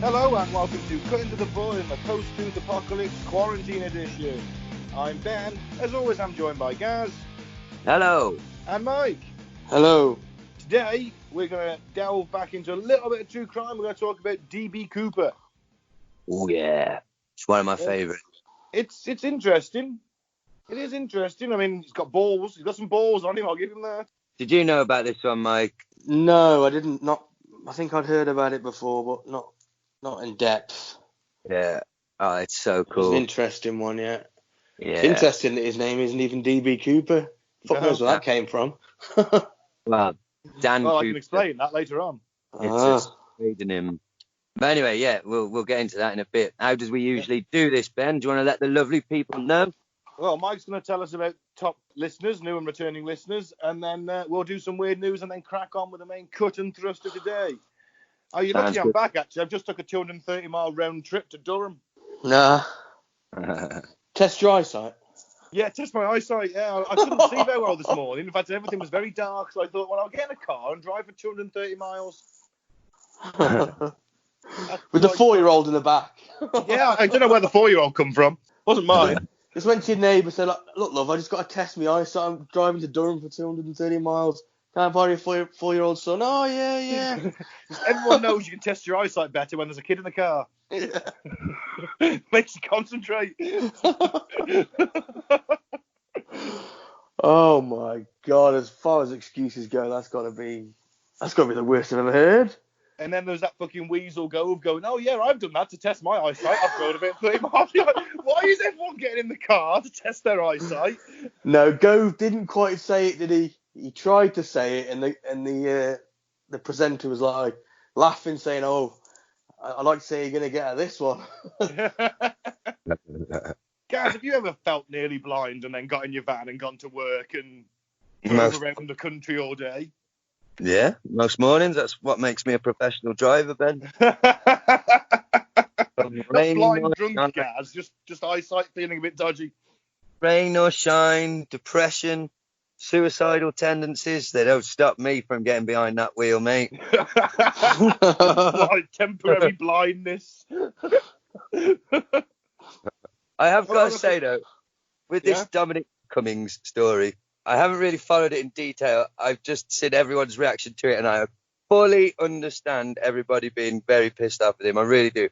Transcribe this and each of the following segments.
Hello and welcome to Cutting to the Bull in the Post-Truth Apocalypse Quarantine Edition. I'm Ben. As always, I'm joined by Gaz. Hello. And Mike. Hello. Today, we're going to delve back into a little bit of true crime. We're going to talk about D.B. Cooper. Oh, yeah. It's one of my favourites. It's interesting. It is interesting. I mean, he's got balls. He's got some balls on him. I'll give him that. Did you know about this one, Mike? No, I didn't. I think I'd heard about it before, but not in depth. Yeah. Oh, it's so It was cool. an interesting one, yeah. Yeah. It's interesting that his name isn't even D.B. Cooper. Fuck knows where that came from. Well, Dan Well, Cooper. I can explain that later on. It's just reading him. But anyway, yeah, we'll get into that in a bit. How does we usually do this, Ben? Do you want to let the lovely people know? Well, Mike's going to tell us about top listeners, new and returning listeners, and then we'll do some weird news and then crack on with the main cut and thrust of today. Oh, you're lucky I'm back, actually. I've just took a 230-mile round trip to Durham. Nah. Test your eyesight. Yeah, test my eyesight, yeah. I couldn't see very well this morning. In fact, everything was very dark, so I thought, well, I'll get in a car and drive for 230 miles. With the 4-year-old in the back. Yeah, I don't know where the 4-year-old come from. Wasn't mine. Just went to your neighbour and said, look, love, I just got to test my eyesight. I'm driving to Durham for 230 miles. Can I borrow your 4-year-old son? Oh, yeah. Everyone knows you can test your eyesight better when there's a kid in the car. Yeah. Makes you concentrate. Oh, my God. As far as excuses go, that's got to be the worst I've ever heard. And then there's that fucking weasel Gove going, oh, yeah, I've done that to test my eyesight. I've drove about 30 miles. Why is everyone getting in the car to test their eyesight? No, Gove didn't quite say it, did he? He tried to say it, and the presenter was like laughing, saying, oh, I'd like to say you're going to get out of this one. Guys, have you ever felt nearly blind and then got in your van and gone to work and drove around the country all day? Yeah, most mornings. That's what makes me a professional driver, Ben. Not blind, drunk, Gaz, just eyesight feeling a bit dodgy. Rain or shine, depression, suicidal tendencies, they don't stop me from getting behind that wheel, mate. Like temporary blindness. I have got to say, though, with this Dominic Cummings story, I haven't really followed it in detail. I've just seen everyone's reaction to it, and I fully understand everybody being very pissed off with him. I really do.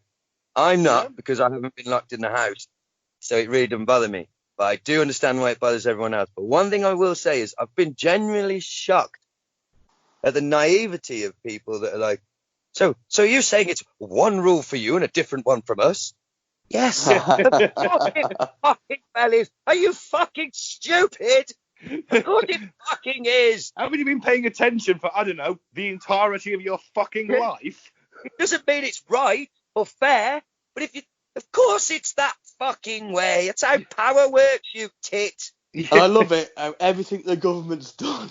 I'm not, because I haven't been locked in the house, so it really doesn't bother me. But I do understand why it bothers everyone else. But one thing I will say is I've been genuinely shocked at the naivety of people that are like, so you're saying it's one rule for you and a different one from us? Yes. Fucking fellas, are you fucking stupid? Of course it fucking is. Haven't you been paying attention for, I don't know, the entirety of your fucking life? It doesn't mean it's right or fair, but of course it's that fucking way. It's how power works, you tit. And I love it, how everything the government's done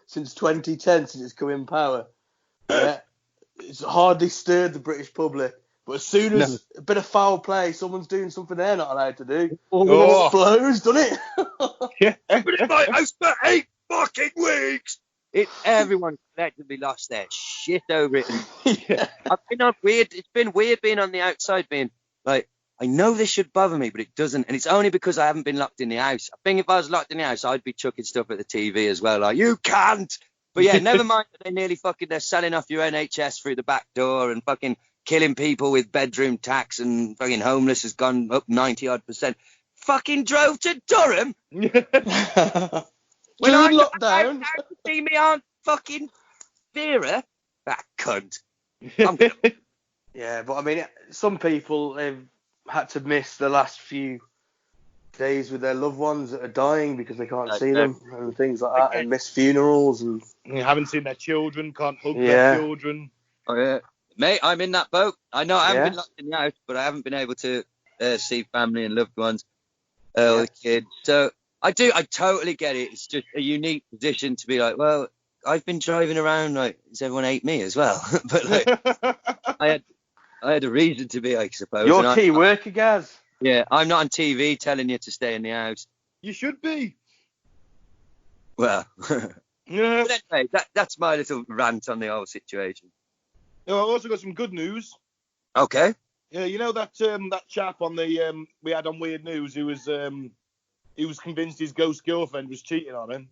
since 2010, since it's come in power, it's hardly stirred the British public. But as soon as a bit of foul play, someone's doing something they're not allowed to do, it explodes, doesn't it? But in my house for 8 fucking weeks. Everyone collectively lost their shit over it. It's been weird being on the outside, being like, I know this should bother me, but it doesn't. And it's only because I haven't been locked in the house. I think if I was locked in the house, I'd be chucking stuff at the TV as well. Like, you can't. But yeah, never mind that they're selling off your NHS through the back door and fucking killing people with bedroom tax, and fucking homeless has gone up 90-odd%. Fucking drove to Durham. When I lockdown. To see me Aunt fucking Vera. That cunt. Yeah, but I mean, some people have had to miss the last few days with their loved ones that are dying because they can't see them and things like that, and miss funerals, and you haven't seen their children, can't hug their children. Oh yeah, mate, I'm in that boat. I know I haven't been locked in the house, but I haven't been able to see family and loved ones, or kids. So I totally get it. It's just a unique position to be like, well, I've been driving around like, does everyone hate me as well? But like, I had a reason to be, I suppose. You're key worker, Gaz. Yeah, I'm not on TV telling you to stay in the house. You should be. Well, yeah. But anyway, that's my little rant on the whole situation. I've also got some good news. Okay. Yeah, you know that that chap on the we had on Weird News who was convinced his ghost girlfriend was cheating on him.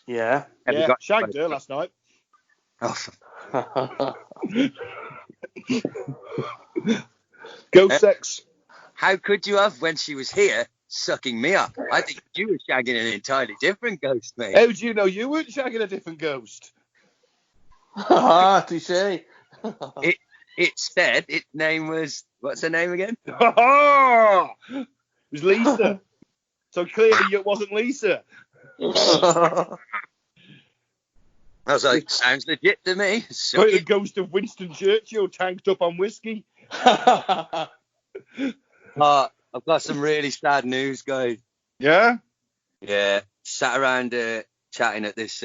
Yeah. Yeah, shagged her last night. Oh. Ghost sex. How could you have when she was here sucking me up? I think you were shagging an entirely different ghost, mate. How do you know you weren't shagging a different ghost? Touché. It said its name was, what's her name again? It was Lisa. So clearly it wasn't Lisa. I was like, sounds legit to me. Like the ghost of Winston Churchill tanked up on whiskey. I've got some really sad news, guys. Yeah? Yeah. Sat around chatting at this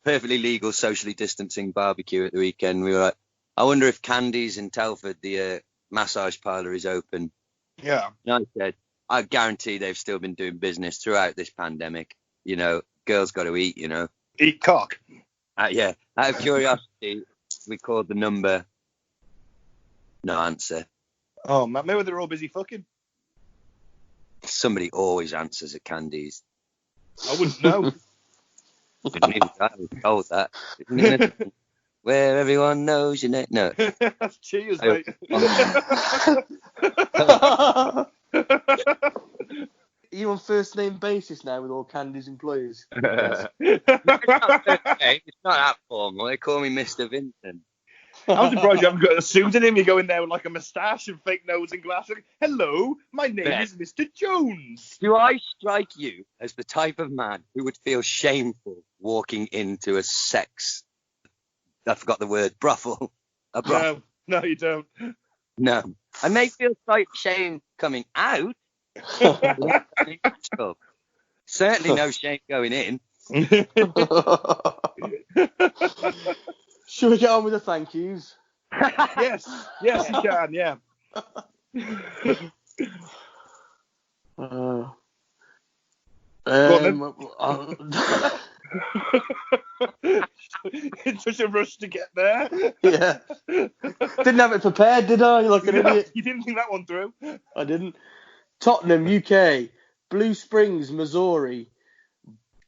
perfectly legal socially distancing barbecue at the weekend. We were like, I wonder if Candy's in Telford, the massage parlour, is open. Yeah. And I said, I guarantee they've still been doing business throughout this pandemic. You know, girls got to eat, you know. Eat cock. Yeah. Out of curiosity, we called the number. No answer. Oh, man, maybe they're all busy fucking. Somebody always answers at Candy's. I wouldn't know. Didn't even I was told that. Where everyone knows your name. No. Cheers, mate. You on first name basis now with all Candy's employees? It's not that formal. They call me Mr. Vincent. I'm surprised you haven't got a pseudonym. You go in there with like a moustache and fake nose and glasses. Hello, my name is Mr. Jones. Do I strike you as the type of man who would feel shameful walking into a sex? I forgot the word. Brothel. A brothel. No, you don't. No. I may feel slight shame coming out. Certainly no shame going in. Should we get on with the thank yous? Yes, you can, yeah. In such a rush to get there. Yeah. Didn't have it prepared, did I? Like an idiot. You didn't think that one through? I didn't. Tottenham, UK. Blue Springs, Missouri.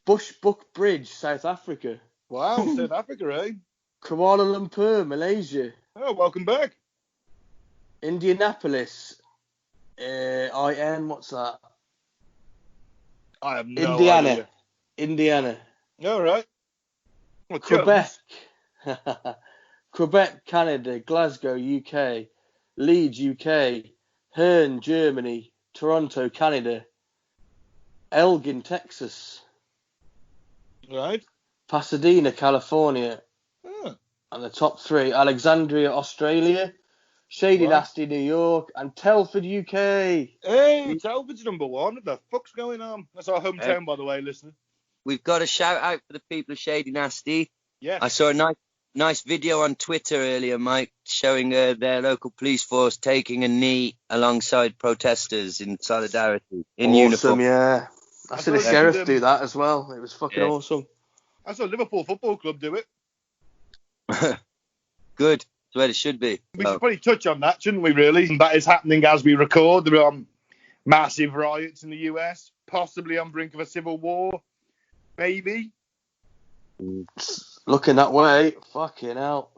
Bushbuck Bridge, South Africa. Wow, South Africa, eh? Kuala Lumpur, Malaysia. Oh, welcome back. Indianapolis. What's that? I have no idea. Indiana. All right. Well, Quebec. Quebec, Canada. Glasgow, UK. Leeds, UK. Herne, Germany. Toronto, Canada. Elgin, Texas. Right. Pasadena, California. Oh. And the top three: Alexandria, Australia. Shady Nasty, New York, and Telford, UK. Hey, Telford's number one. What the fuck's going on? That's our hometown, by the way, listener. We've got a shout out for the people of Shady Nasty. Yes. I saw a nice video on Twitter earlier, Mike, showing their local police force taking a knee alongside protesters in solidarity in uniform. Yeah. I seen the sheriff do that as well. It was fucking awesome. I saw Liverpool Football Club do it. Good. That's where it should be. We should probably touch on that, shouldn't we, really? And that is happening as we record. There are massive riots in the US, possibly on brink of a civil war. Maybe. Looking that way. Fucking hell.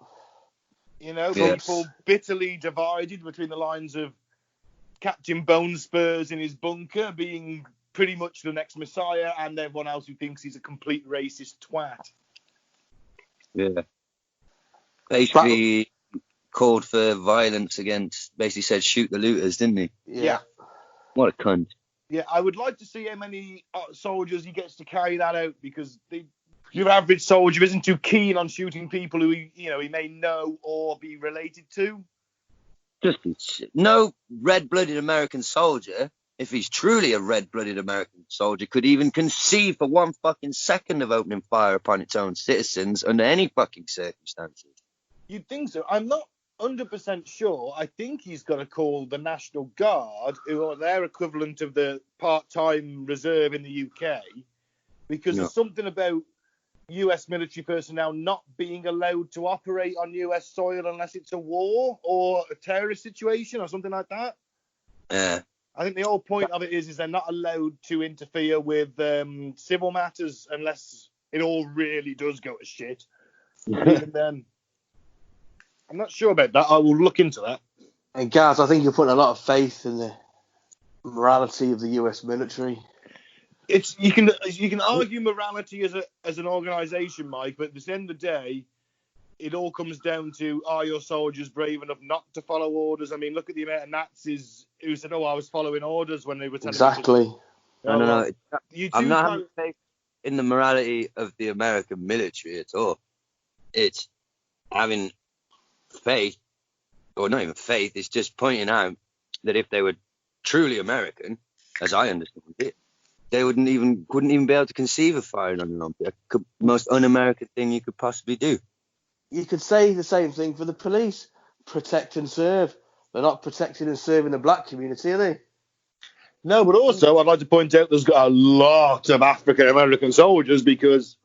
You know, people bitterly divided between the lines of Captain Bone Spurs in his bunker being pretty much the next Messiah and everyone else who thinks he's a complete racist twat. Yeah. Basically called for violence against, basically said shoot the looters, didn't he? Yeah. What a cunt. Yeah, I would like to see how many soldiers he gets to carry that out, because your average soldier isn't too keen on shooting people who he may know or be related to. Just no red-blooded American soldier, if he's truly a red-blooded American soldier, could even conceive for 1 fucking second of opening fire upon its own citizens under any fucking circumstances. You'd think so. I'm not 100% sure. I think he's going to call the National Guard, who are their equivalent of the part-time reserve in the UK, because there's something about US military personnel not being allowed to operate on US soil unless it's a war or a terrorist situation or something like that. Yeah. I think the whole point of it is they're not allowed to interfere with civil matters unless it all really does go to shit. But even then, I'm not sure about that. I will look into that. And Gaz, I think you're putting a lot of faith in the morality of the US military. You can argue morality as an organisation, Mike, but at the end of the day, it all comes down to, are your soldiers brave enough not to follow orders? I mean, look at the amount of Nazis who said, "Oh, I was following orders" when they were telling Exactly. me to, No. I'm not having faith in the morality of the American military at all. It's having faith, or not even faith, it's just pointing out that if they were truly American, as I understand it, they couldn't even be able to conceive of firing on an object. Most un-American thing you could possibly do. You could say the same thing for the police. Protect and serve. They're not protecting and serving the black community, are they? No, but also I'd like to point out there's got a lot of African American soldiers because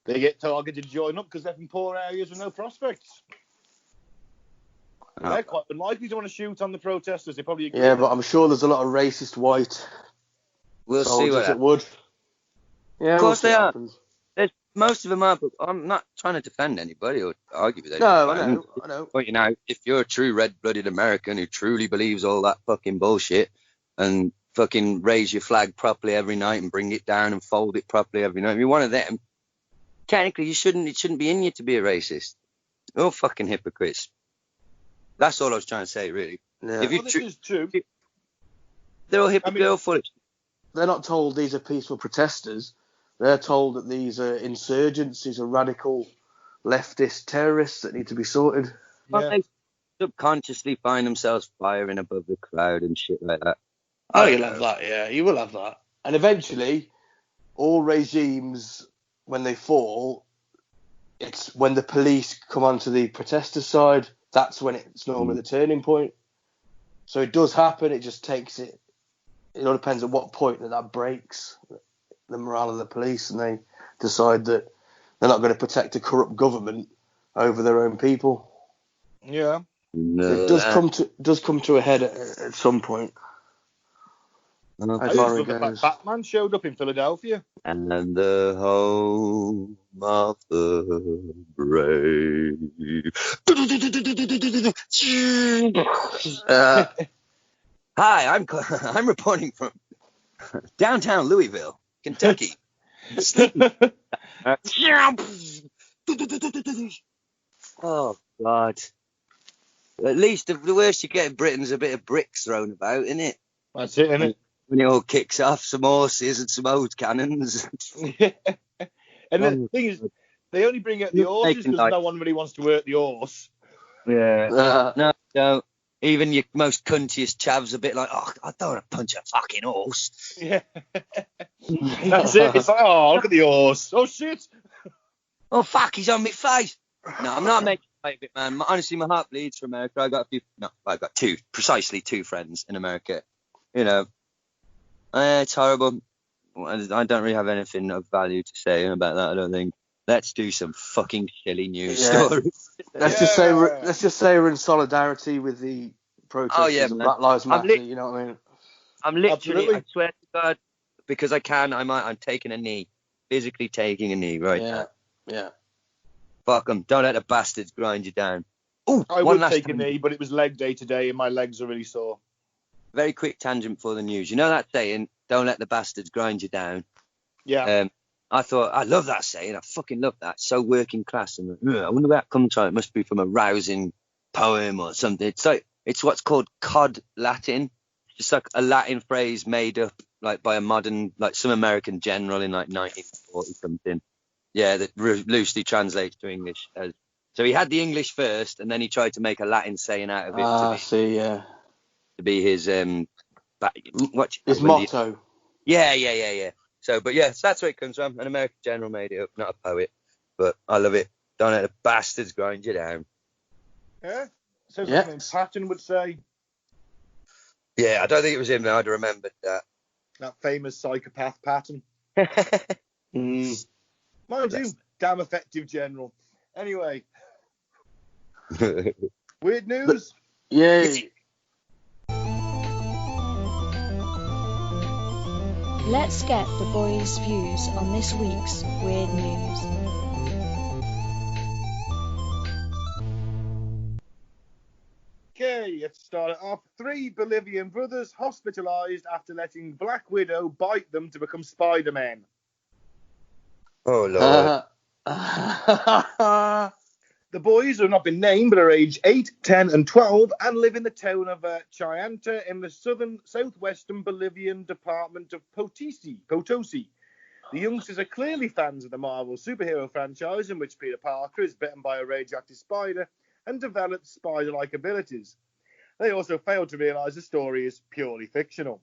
they get targeted joining up because they're from poor areas with no prospects. They're quite unlikely to want to shoot on the protesters. They probably agree. Yeah, but I'm sure there's a lot of racist white We'll see what that would. Yeah, of course we'll they are. Happens. Most of them are, but I'm not trying to defend anybody or argue with anybody. No, I know. But, if you're a true red-blooded American who truly believes all that fucking bullshit and fucking raise your flag properly every night and bring it down and fold it properly every night, if you're one of them, technically it shouldn't be in you to be a racist. They're all fucking hypocrites. That's all I was trying to say, really. Yeah. This is true. They're all hypocrites. They're all foolish. They're not told these are peaceful protesters. They're told that these are insurgents, these are radical leftist terrorists that need to be sorted. Well, they subconsciously find themselves firing above the crowd and shit like that. Oh, you'll have that, yeah. You will have that. And eventually, all regimes, when they fall, it's when the police come onto the protesters' side, that's when it's normally the turning point. So it does happen, it just takes it. It all depends at what point that breaks the morale of the police and they decide that they're not going to protect a corrupt government over their own people. Yeah. No, it does come to a head at some point. I just that Batman showed up in Philadelphia. And the home of the brave. Hi, I'm reporting from downtown Louisville, Kentucky. Oh God! At least the worst you get in Britain's a bit of bricks thrown about, isn't it? That's it, isn't it? When it all kicks off, some horses and some old cannons. And the thing is, they only bring out the horses because no one really wants to hurt the horse. Yeah. No, don't. Even your most cuntiest chav's a bit like, oh, I don't want to punch a fucking horse. Yeah. That's it. It's like, oh, look at the horse. Oh, shit. Oh, fuck, he's on my face. No, I'm not making fun of it, man. Honestly, my heart bleeds for America. I've got precisely two friends in America. It's horrible. I don't really have anything of value to say about that, I don't think. Let's do some fucking silly news stories. Let's just say we're in solidarity with the protesters and Black Lives Matter. You know what I mean? I'm literally, I swear to God, because I can, I'm taking a knee, physically taking a knee right now. Yeah. Fuck them. Don't let the bastards grind you down. Ooh, I would take a knee, but it was leg day today, and my legs are really sore. Very quick tangent for the news. You know that saying, "Don't let the bastards grind you down." Yeah. I thought, I love that saying. I fucking love that. So working class. And I wonder where that comes from. It must be from a rousing poem or something. It's what's called cod Latin. Just like a Latin phrase made up like by a modern, like some American general in like 1940 something. Yeah, that loosely translates to English. So he had the English first, and then he tried to make a Latin saying out of it. To be his his motto. Yeah. So that's where it comes from. An American general made it up, not a poet. But I love it. Don't let the bastards grind you down. Yeah. So something Patton would say. Yeah, I don't think it was him. Though. I'd remembered that. That famous psychopath Patton. Mind you, Damn effective general. Anyway. Weird news? Yay. Let's get the boys' views on this week's weird news. Okay, let's start it off. 3 Bolivian brothers hospitalized after letting Black Widow bite them to become Spider-Man. Oh, Lord. The boys have not been named, but are aged 8, 10, and 12, and live in the town of Chayanta in the southwestern Bolivian department of Potosi. The youngsters are clearly fans of the Marvel superhero franchise, in which Peter Parker is bitten by a radioactive spider and develops spider-like abilities. They also failed to realise the story is purely fictional.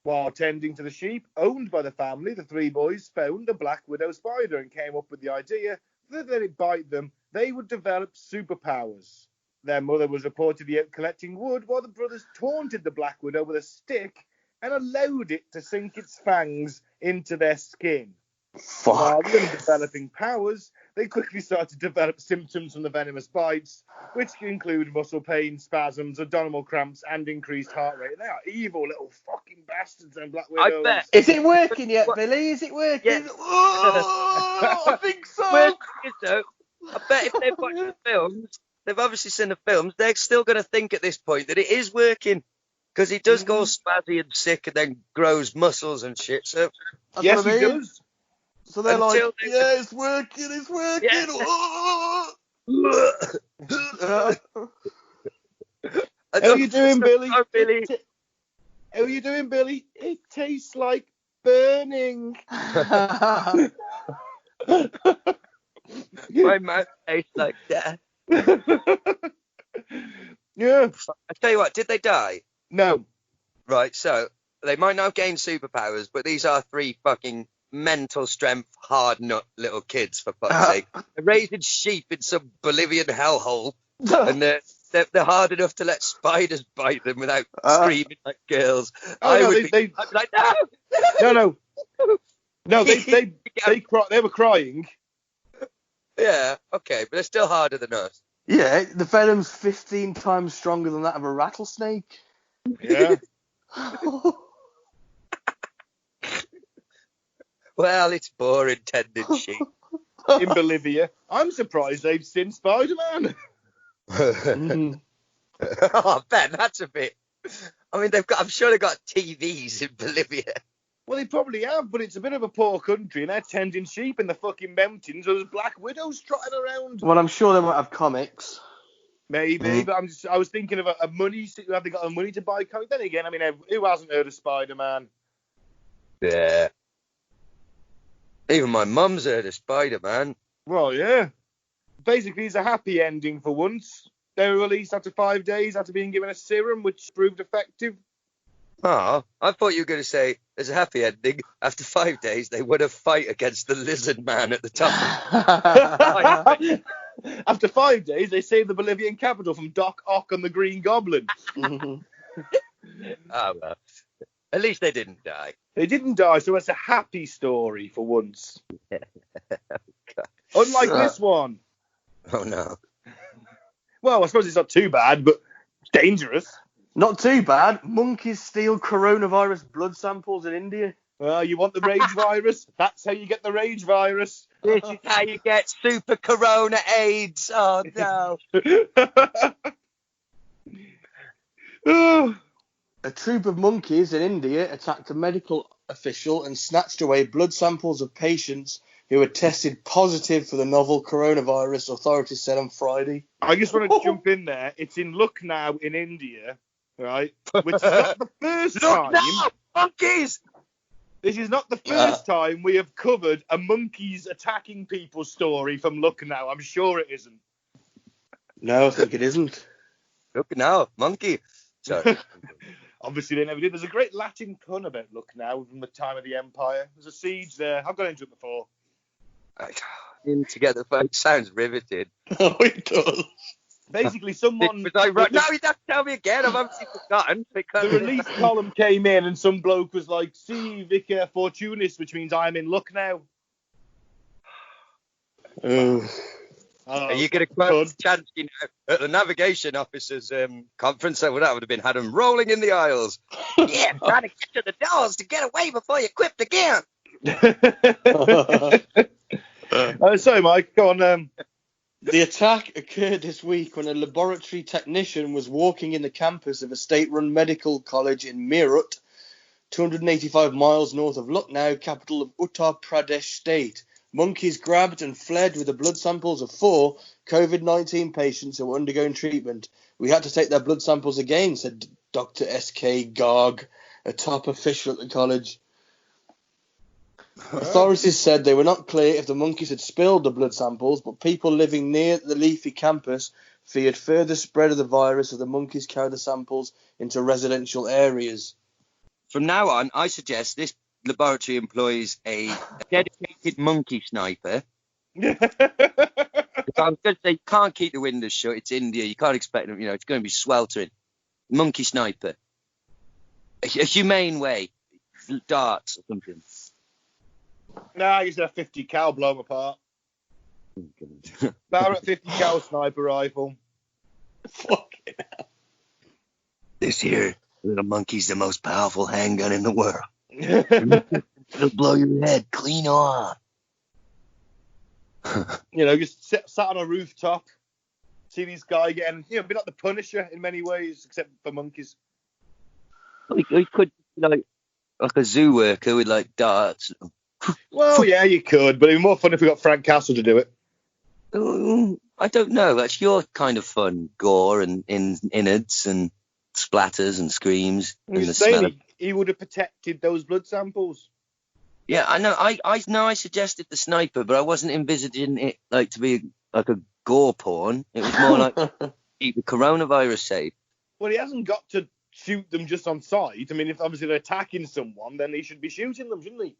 While tending to the sheep owned by the family, the 3 boys found a Black Widow spider and came up with the idea that when it bite them, they would develop superpowers. Their mother was reportedly out collecting wood while the brothers taunted the Black Widow with a stick and allowed it to sink its fangs into their skin. Fuck. Rather than developing powers, they quickly started to develop symptoms from the venomous bites, which include muscle pain, spasms, abdominal cramps, and increased heart rate. They are evil little fucking bastards, and Black Widows. I bet. Is it working yet, Billy? Is it working? Yes. Oh, I think so. Worst is, though, I bet if they've watched the films, they've obviously seen the films, they're still going to think at this point that it is working. Because he does go spazzy and sick and then grows muscles and shit. So Yes, he does. So they're Until like, they- yeah, it's working, it's working. Yeah. How you doing, Billy? Oh, Billy. How you doing, Billy? It tastes like burning. My mouth tastes like death. Yeah. I tell you what, did they die? No. Right, so they might not have gained superpowers, but these are 3 fucking mental strength, hard nut little kids, for fuck's sake. They're raising sheep in some Bolivian hellhole, and they're hard enough to let spiders bite them without screaming like girls. I'd be like, no! No, they were crying. Yeah, okay, but they're still harder than us. Yeah, the venom's 15 times stronger than that of a rattlesnake. Yeah. Well, it's boring tending sheep. In Bolivia. I'm surprised they've seen Spider-Man. Oh, Ben, that's a bit. I mean, I'm sure they've got TVs in Bolivia. Well, they probably have, but it's a bit of a poor country, and they're tending sheep in the fucking mountains. There's Black Widows trotting around. Well, I'm sure they might have comics. Maybe, but I was thinking of a money. Have they got the money to buy comics? Then again, I mean, who hasn't heard of Spider-Man? Yeah. Even my mum's heard of Spider-Man. Well, yeah. Basically, it's a happy ending for once. They were released after 5 days after being given a serum, which proved effective. Oh, I thought you were going to say there's a happy ending. After 5 days, they won a fight against the lizard man at the top. After 5 days, they saved the Bolivian capital from Doc Ock and the Green Goblin. Oh, well. At least they didn't die. They didn't die, so it's a happy story for once. Unlike this one. Oh, no. Well, I suppose it's not too bad, but dangerous. Not too bad. Monkeys steal coronavirus blood samples in India. Well, you want the rage virus? That's how you get the rage virus. This is how you get super corona AIDS. Oh, no. A troop of monkeys in India attacked a medical official and snatched away blood samples of patients who had tested positive for the novel coronavirus, authorities said on Friday. I just want to jump in there. It's in Lucknow in India, right? Which is not the first time. Now, monkeys! This is not the first time we have covered a monkeys attacking people story from Lucknow. I'm sure it isn't. No, I think it isn't. Look now, monkey. Sorry. Obviously, they never did. There's a great Latin pun about Lucknow from the time of the Empire. There's a siege there. I've gone into it before. In together, folks. Sounds riveting. Oh, it does. Basically, someone... No, you don't have to tell me again. I've obviously forgotten. Because the release column came in and some bloke was like, "See, Vicar Fortunis," which means I'm in Lucknow. Are you going to quote Chansky at the navigation officers' conference? That would have been, had them rolling in the aisles. Yeah, trying to get to the doors to get away before you quit again. Sorry, Mike, go on. The attack occurred this week when a laboratory technician was walking in the campus of a state-run medical college in Meerut, 285 miles north of Lucknow, capital of Uttar Pradesh state. Monkeys grabbed and fled with the blood samples of 4 COVID-19 patients who were undergoing treatment. We had to take their blood samples again, said Dr. S.K. Garg, a top official at the college. Authorities said they were not clear if the monkeys had spilled the blood samples, but people living near the Leafy campus feared further spread of the virus as the monkeys carried the samples into residential areas. From now on, I suggest this laboratory employs a dedicated monkey sniper. I was going to say, you can't keep the windows shut. It's India. You can't expect them. It's going to be sweltering. Monkey sniper. A humane way. Darts or something. Nah, you said a 50 cal, blow them apart. Barrett 50 cal sniper rifle. Fucking hell. This here little monkey's the most powerful handgun in the world. It'll blow your head clean off. Just sat on a rooftop, see this guy getting, be like the Punisher in many ways, except for monkeys. He could like a zoo worker with like darts. Well, yeah, you could, but it'd be more fun if we got Frank Castle to do it. I don't know. That's your kind of fun. Gore and innards and splatters and screams. And the smell he would have protected those blood samples. Yeah, I know. I know I suggested the sniper, but I wasn't envisaging it like to be like a gore porn. It was more like keep the coronavirus safe. Well, he hasn't got to shoot them just on sight. I mean, if obviously they're attacking someone, then he should be shooting them, shouldn't he?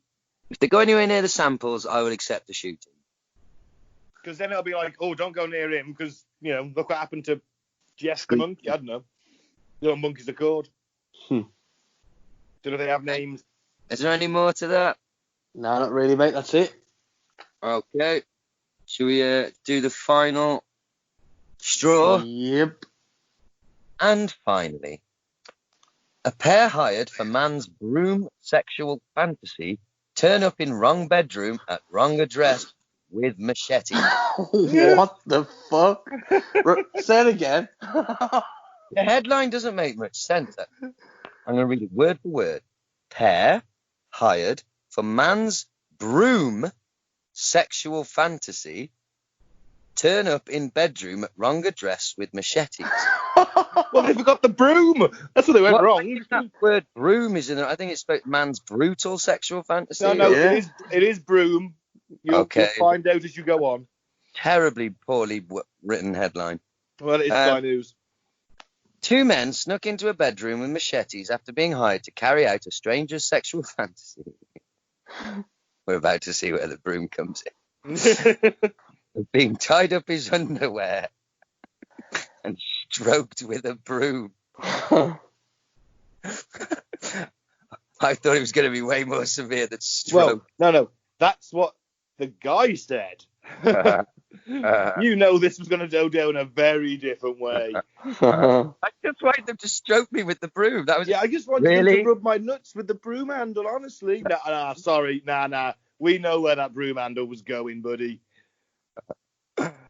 If they go anywhere near the samples, I will accept the shooting. Because then it'll be like, oh, don't go near him, because, look what happened to Jeff the monkey. I don't know. The little monkeys are called. Don't know if they have names. Is there any more to that? No, not really, mate. That's it. Okay. Should we do the final straw? Yep. And finally, a pair hired for man's broom sexual fantasy turn up in wrong bedroom at wrong address with machete. What the fuck? Say it again. The headline doesn't make much sense. I'm going to read it word for word. Pair hired for man's broom sexual fantasy turn up in bedroom at wrong address with machetes. Well, they forgot the broom. That's what they went wrong. That word broom is in it. I think it's man's brutal sexual fantasy. No, yeah. It is broom. You'll find out as you go on. Terribly poorly written headline. Well, it is Sky News. 2 men snuck into a bedroom with machetes after being hired to carry out a stranger's sexual fantasy. We're about to see where the broom comes in. Being tied up his underwear and stroked with a broom. I thought it was going to be way more severe than stroke. Well, no. That's what the guy said. This was going to go down a very different way. I just wanted them to stroke me with the broom. That was I just wanted them to rub my nuts with the broom handle, honestly. Sorry. Nah. We know where that broom handle was going, buddy.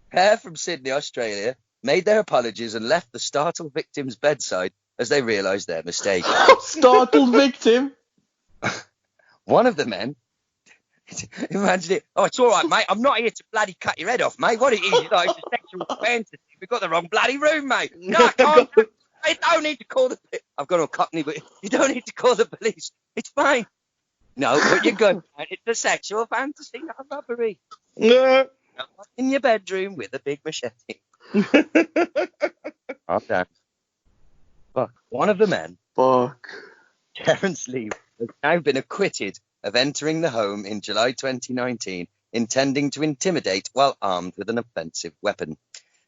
Pair from Sydney, Australia, made their apologies and left the startled victim's bedside as they realised their mistake. Startled victim? One of the men, imagine it. Oh, it's all right, mate. I'm not here to bloody cut your head off, mate. What it is, it's a sexual fantasy. We've got the wrong bloody room, mate. No, I can't. I don't need to call the police. I've got all cockney, but you don't need to call the police. It's fine. No, put your gun down. It's a sexual fantasy, not a robbery. No. In your bedroom with a big machete. I'm down. Fuck. One of the men, Terence Lee, has now been acquitted of entering the home in July 2019, intending to intimidate while armed with an offensive weapon.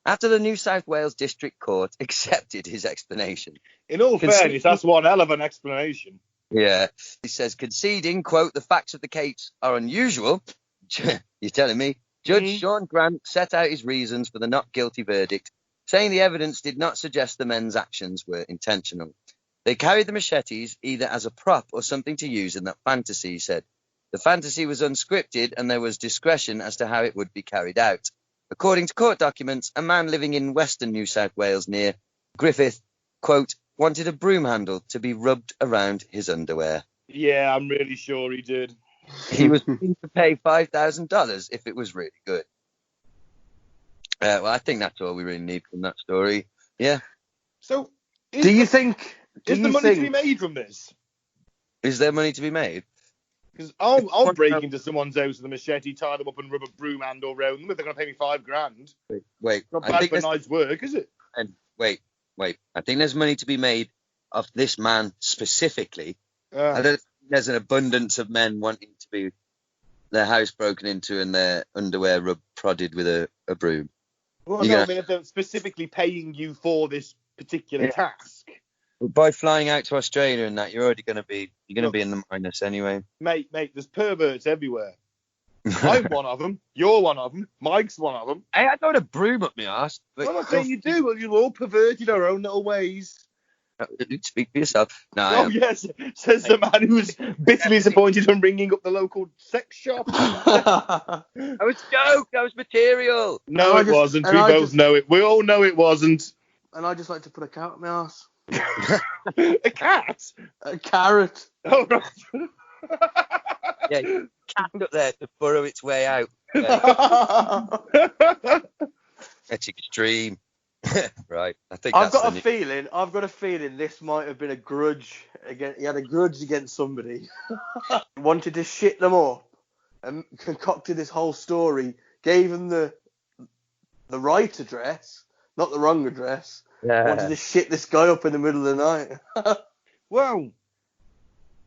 After the New South Wales District Court accepted his explanation. In all fairness, that's one hell of an explanation. Yeah. He says, conceding, quote, the facts of the case are unusual. You're telling me? Judge Sean Grant set out his reasons for the not guilty verdict, saying the evidence did not suggest the men's actions were intentional. They carried the machetes either as a prop or something to use in that fantasy, he said. The fantasy was unscripted and there was discretion as to how it would be carried out. According to court documents, a man living in western New South Wales near Griffith, quote, wanted a broom handle to be rubbed around his underwear. Yeah, I'm really sure he did. He was willing to pay $5,000 if it was really good. Well, I think that's all we really need from that story. Yeah. So, Is the money to be made from this? Is there money to be made? Because I'll break into someone's house with a machete, tie them up, and rub a broom handle around them if they're going to pay me $5,000. Wait. Not bad for nice work, is it? And wait. I think there's money to be made of this man specifically. I don't think there's an abundance of men wanting to be their house broken into and their underwear prodded with a broom. Well, no, I mean, if they're specifically paying you for this particular task. By flying out to Australia and that, you're already going to be in the minus anyway. Mate, there's perverts everywhere. I'm one of them. You're one of them. Mike's one of them. Hey, I don't want a broom up my arse. I'm not saying you do. Well, you're all perverted our own little ways. Speak for yourself. No. Yes, says the man who's bitterly disappointed when ringing up the local sex shop. That was a joke. That was material. No, it wasn't. We both know it. We all know it wasn't. And I just like to put a cat up my arse. A cat? A carrot. Oh, right. Yeah, cat up there to burrow its way out. That's extreme. Right. I think I've got a feeling this might have been a grudge against. He had a grudge against somebody. Wanted to shit them up and concocted this whole story. Gave them the right address, not the wrong address. Yeah. Wanted to shit this guy up in the middle of the night. Well,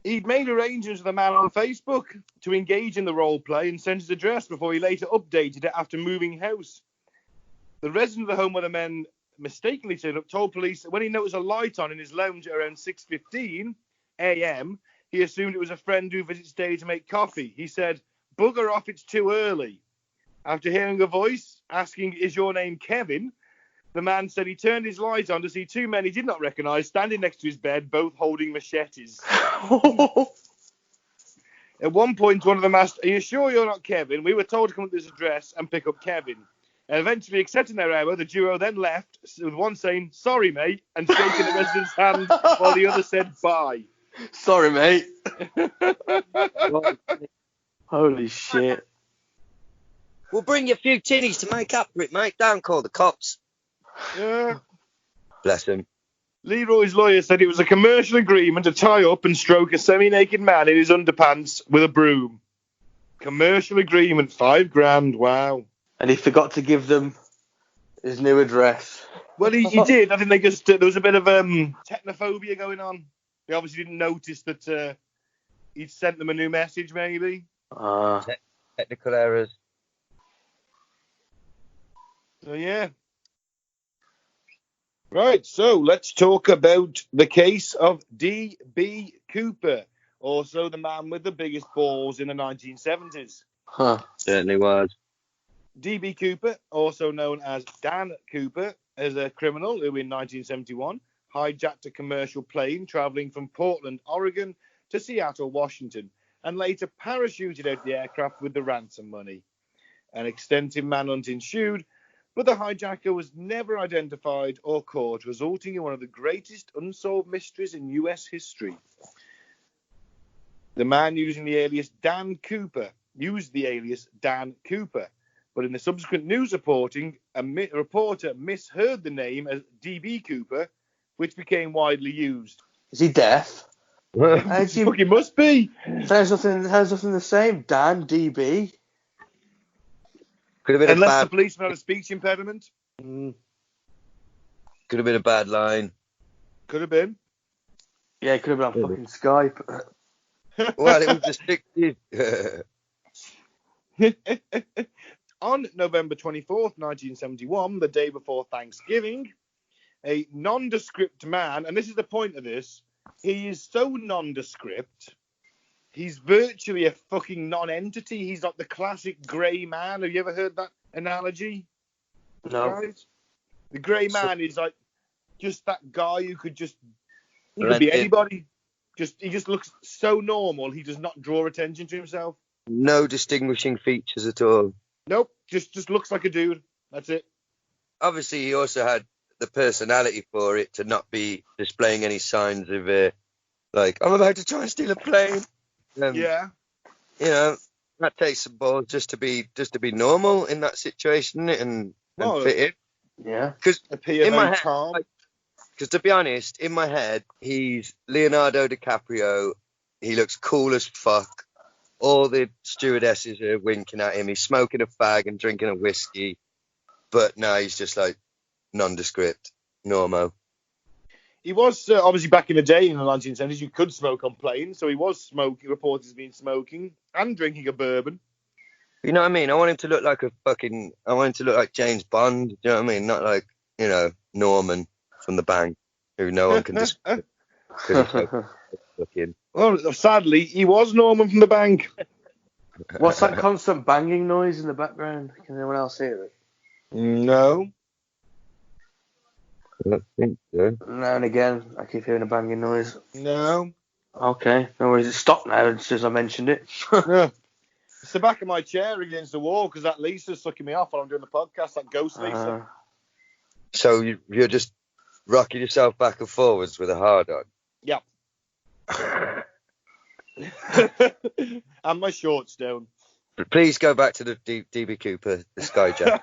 he'd made arrangements with a man on Facebook to engage in the role play and sent his address before he later updated it after moving house. The resident of the home where the men mistakenly turned up told police that when he noticed a light on in his lounge at around 6:15 a.m., he assumed it was a friend who visits daily to make coffee. He said, "Bugger off, it's too early." After hearing a voice asking, "Is your name Kevin?" the man said he turned his light on to see two men he did not recognise standing next to his bed, both holding machetes. At one point, one of them asked, "Are you sure you're not Kevin? We were told to come to this address and pick up Kevin." And eventually, accepting their error, the duo then left, with one saying, "Sorry, mate," and shaking the resident's hand while the other said, "Bye." Sorry, mate. Holy shit. We'll bring you a few tinnies to make up for it, mate. Don't call the cops. Yeah. Bless him. Leroy's lawyer said it was a commercial agreement to tie up and stroke a semi-naked man in his underpants with a broom. Commercial agreement, $5,000. Wow. And he forgot to give them his new address. Well, he did. I think they just there was a bit of technophobia going on. They obviously didn't notice that he'd sent them a new message, maybe. Technical errors. So yeah. Right. So let's talk about the case of D.B. Cooper, also the man with the biggest balls in the 1970s. Certainly was. D.B. Cooper, also known as Dan Cooper, is a criminal who in 1971 hijacked a commercial plane traveling from Portland, Oregon to Seattle, Washington, and later parachuted out the aircraft with the ransom money. An extensive manhunt ensued, but the hijacker was never identified or caught, resulting in one of the greatest unsolved mysteries in U.S. history. The man used the alias Dan Cooper, but in the subsequent news reporting, a reporter misheard the name as D.B. Cooper, which became widely used. Is he deaf? He must be. Sounds nothing the same. Dan, D.B. Could have been Unless the policeman had a speech impediment. Could have been a bad line. Could have been. Yeah, it could have been on fucking Skype. Well, it was the 60s. On November 24th, 1971, the day before Thanksgiving, a nondescript man, and this is the point of this, he is so nondescript He's virtually a fucking non-entity. He's like the classic grey man. Have you ever heard that analogy? No. Right? The grey man is like just that guy who could just... He could be anybody. He just looks so normal. He does not draw attention to himself. No distinguishing features at all. Nope. Just looks like a dude. That's it. Obviously, he also had the personality for it to not be displaying any signs of like, I'm about to try and steal a plane. Yeah. You know, that takes some balls just to be normal in that situation and fit in. Yeah. Because in my head, calm. because to be honest, in my head, he's Leonardo DiCaprio. He looks cool as fuck. All the stewardesses are winking at him. He's smoking a fag and drinking a whiskey. But now he's just like nondescript, normo. He was obviously back in the day in the 1970s. You could smoke on planes, so he was smoking. Reported as being smoking and drinking a bourbon. You know what I mean? I want him to look like I want him to look like James Bond. You know what I mean? Not like, you know, Norman from The Bang, who no one can just. Well, sadly, he was Norman from The Bang. What's that constant banging noise in the background? Can anyone else hear it? No. I don't think so. Now and again, I keep hearing a banging noise. No. Okay, no worries. It stopped now as I mentioned it. Yeah. It's the back of my chair against the wall because that Lisa's sucking me off while I'm doing the podcast, that ghost Lisa. So you're just rocking yourself back and forwards with a hard on? Yeah. And my shorts down. Please go back to the DB Cooper, the Skyjack.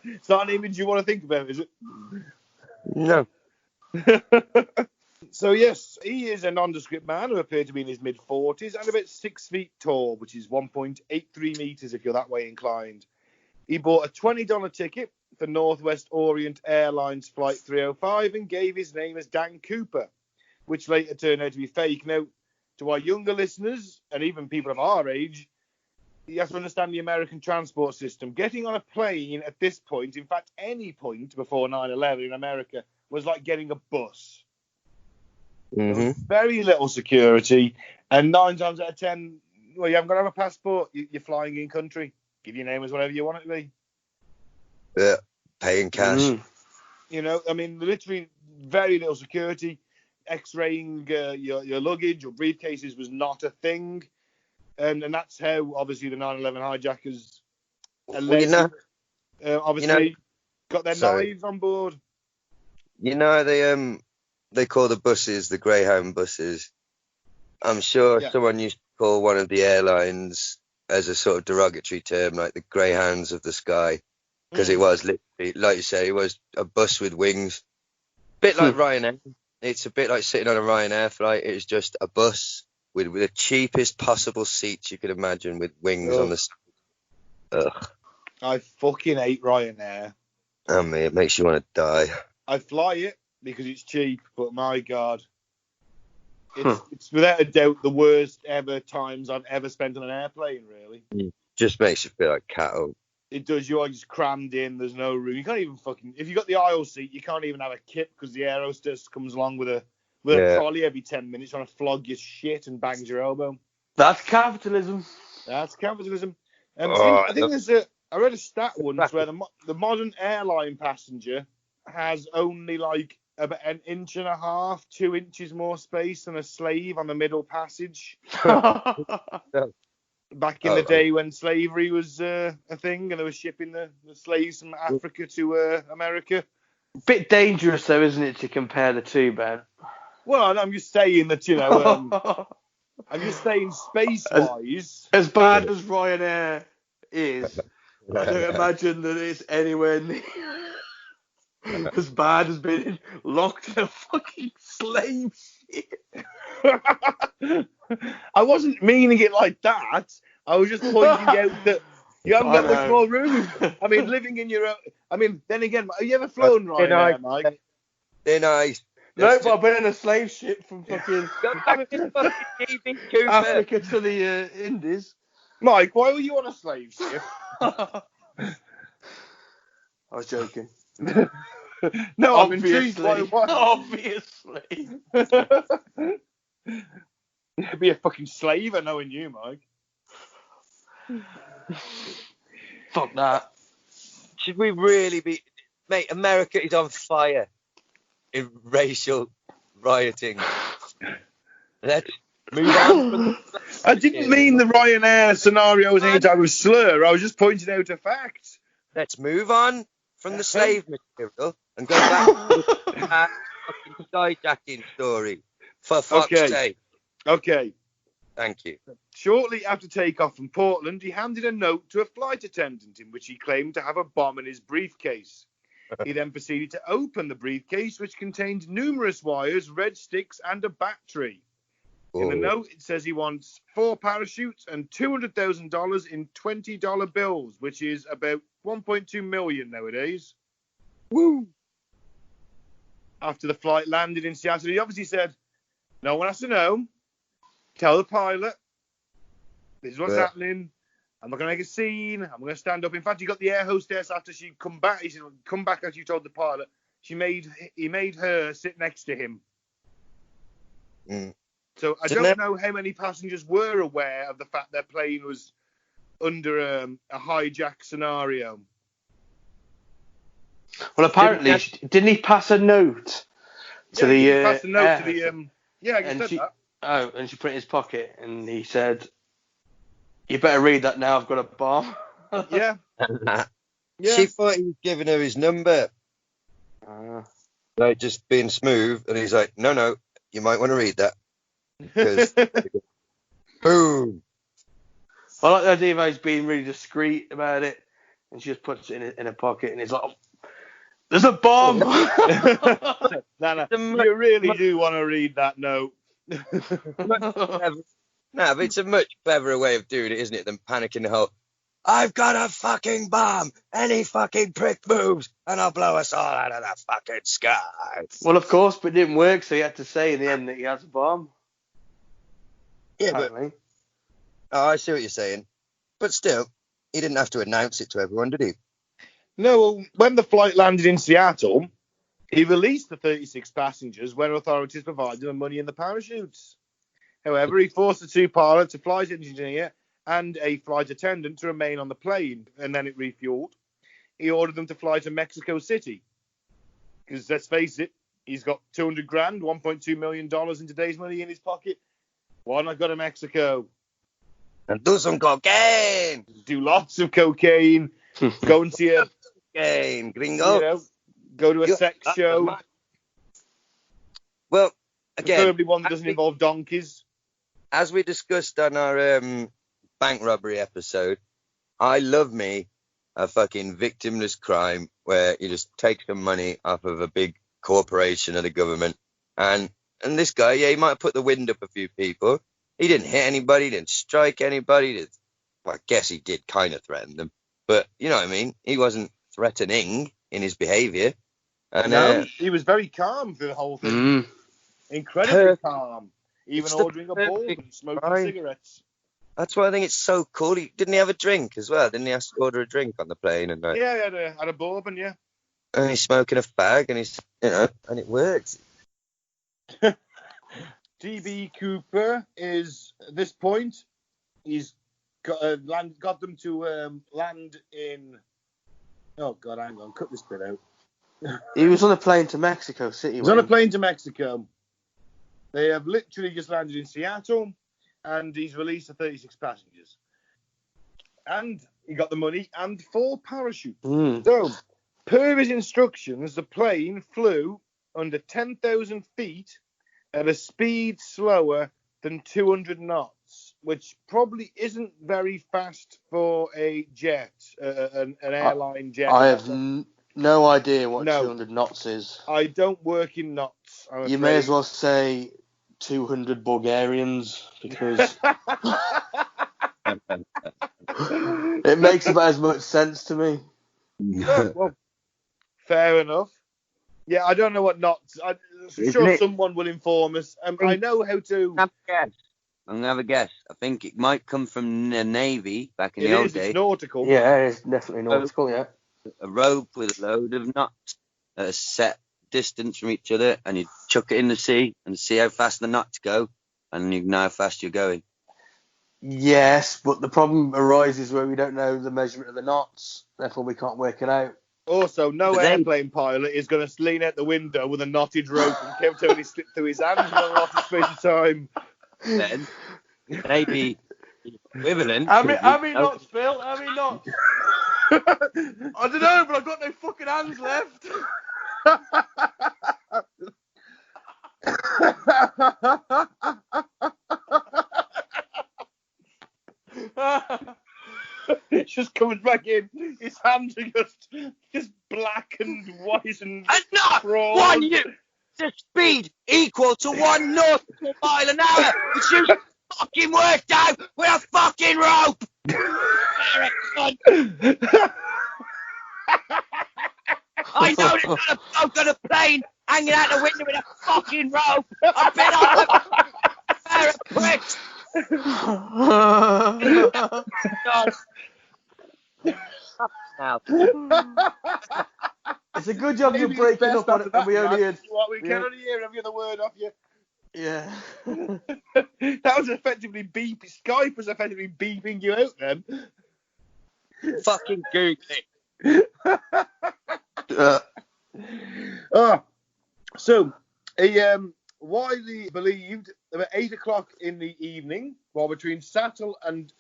It's not an image you want to think about, is it? No. So, yes, he is a nondescript man who appeared to be in his mid-40s and about 6 feet tall, which is 1.83 meters if you're that way inclined. He bought a $20 ticket for Northwest Orient Airlines Flight 305 and gave his name as Dan Cooper, which later turned out to be fake. Now, to our younger listeners, and even people of our age, you have to understand the American transport system. Getting on a plane at this point, in fact, any point before 9/11 in America, was like getting a bus. Mm-hmm. Very little security, and 9 times out of 10, well, you haven't got to have a passport. You're flying in country. Give your name as whatever you want it to be. Yeah, paying cash. Mm. You know, I mean, literally very little security. X-raying your luggage or briefcases was not a thing. And that's how, obviously, the 9/11 hijackers obviously got their knives on board. You know, they call the buses the Greyhound buses. I'm sure someone used to call one of the airlines as a sort of derogatory term, like the Greyhounds of the sky, because it was literally, like you say, it was a bus with wings. Bit like Ryanair. It's a bit like sitting on a Ryanair flight. It was just a bus with the cheapest possible seats you could imagine, with wings on the side. Ugh. I fucking hate Ryanair. I mean, it makes you want to die. I fly it because it's cheap, but my God. It's without a doubt the worst ever times I've ever spent on an airplane, really. Just makes you feel like cattle. It does. You are just crammed in. There's no room. You can't even if you got the aisle seat, you can't even have a kip because the air hostess comes along with a trolley every 10 minutes trying to flog your shit and bangs your elbow. That's capitalism. That's capitalism. I think I read a stat once where the modern airline passenger has only like about 1.5 inches, 2 inches more space than a slave on the middle passage. Back in the day when slavery was a thing and they were shipping the slaves from Africa to America. Bit dangerous though, isn't it, to compare the two, Ben? Well, I'm just saying that, you know, I'm just saying space-wise. As bad as Ryanair is, I don't imagine that it's anywhere near as bad as being locked in a fucking slave ship. I wasn't meaning it like that. I was just pointing out that you haven't got much more room. I mean, living in your own... I mean, then again, have you ever flown Ryanair, Mike? They're nice. No, but I've been in a slave ship from fucking Africa to the Indies. Mike, why were you on a slave ship? I was joking. No, I'm intrigued by why. Obviously. You'd be a fucking slaver knowing you, Mike. Fuck that. Should we really be... Mate, America is on fire in racial rioting. Let's move on. I didn't mean the Ryanair scenario as any type of slur. I was just pointing out a fact. Let's move on from the slave material and go back to the fucking skyjacking story. For fuck's sake. Okay. Thank you. Shortly after takeoff from Portland, he handed a note to a flight attendant in which he claimed to have a bomb in his briefcase. He then proceeded to open the briefcase, which contained numerous wires, red sticks, and a battery. In the note, it says he wants 4 parachutes and $200,000 in $20 bills, which is about 1.2 million nowadays. Woo! After the flight landed in Seattle, he obviously said, "No one has to know. Tell the pilot. This is what's happening. I'm not going to make a scene. I'm going to stand up." In fact, he got the air hostess after she come back. He said, "Come back," as you told the pilot. He made her sit next to him. Mm. So I don't know how many passengers were aware of the fact their plane was under a hijack scenario. Well, apparently, didn't he pass a note to the? He passed a note to the. Yeah, I said that. Oh, and she put it in his pocket, and he said, "You better read that now. I've got a bomb." Yeah. She thought he was giving her his number. Like, just being smooth, and he's like, "No, you might want to read that." Boom. I like the idea of he's being really discreet about it, and she just puts it in her pocket, and he's like, "Oh, there's a bomb." No, you really do want to read that note. No, but it's a much cleverer way of doing it, isn't it, than panicking the whole, "I've got a fucking bomb. Any fucking prick moves, and I'll blow us all out of the fucking sky." Well, of course, but it didn't work, so he had to say in the end that he has a bomb. Yeah, apparently. But I see what you're saying. But still, he didn't have to announce it to everyone, did he? No, well, when the flight landed in Seattle, he released the 36 passengers when authorities provided them money in the parachutes. However, he forced the 2 pilots, a flight engineer and a flight attendant, to remain on the plane, and then it refueled. He ordered them to fly to Mexico City. Because, let's face it, he's got $200,000, $1.2 million in today's money in his pocket. Why not go to Mexico? And do some cocaine. Do lots of cocaine. Go and see a cocaine, gringo. Go to a sex show. Well, again, preferably one that doesn't involve donkeys. As we discussed on our bank robbery episode, I love me a fucking victimless crime where you just take some money off of a big corporation or the government. And this guy, he might have put the wind up a few people. He didn't hit anybody, he didn't strike anybody. Well, I guess he did kind of threaten them. But, you know what I mean? He wasn't threatening in his behaviour. And no, he was very calm through the whole thing. Incredibly calm. Even ordering a ball and smoking cigarettes. That's why I think it's so cool. Didn't he have a drink as well? Didn't he have to order a drink on the plane? And yeah, he had a bourbon, yeah. And he's smoking a fag, and he's, and it works. DB Cooper is, at this point, he's got them to land in... Oh, God, hang on, cut this bit out. He was on a plane to Mexico City. He was on a plane to Mexico. They have literally just landed in Seattle, and he's released the 36 passengers. And he got the money and 4 parachutes. So, per his instructions, the plane flew under 10,000 feet at a speed slower than 200 knots, which probably isn't very fast for a jet, an airline jet. I have no idea what 200 knots is. I don't work in knots. You may as well say 200 Bulgarians, because it makes about as much sense to me. Well, fair enough. Yeah, I don't know what knots. I'm sure someone will inform us. I know how to. I'm going to have a guess. I think it might come from the Navy back in the old days. It's nautical. Yeah, it's definitely nautical, yeah. A rope with a load of knots at a set distance from each other, and you chuck it in the sea and see how fast the knots go. and you know how fast you're going. Yes, but the problem arises where we don't know the measurement of the knots, therefore we can't work it out. Also, no airplane pilot is going to lean out the window with a knotted rope and Kev Tony slip through his hands in a lot of space of time. Then maybe equivalent. How many knots, Phil? How many knots? I don't know, but I've got no fucking hands left. It just comes back in. His hands are just black and white and not fraud. The speed equal to 1 nautical mile an hour, which you fucking worked out with a fucking rope. Eric, I know there's not a bloke on a plane hanging out the window with a fucking rope. I've been on a pair of pricks. Now. It's a good job you're breaking up on it, and we only heard. We can only hear every other word off you. Yeah. That was effectively beeping. Skype was effectively beeping you out then. Fucking Google it. So, widely believed about 8 o'clock in the evening, while between Seattle and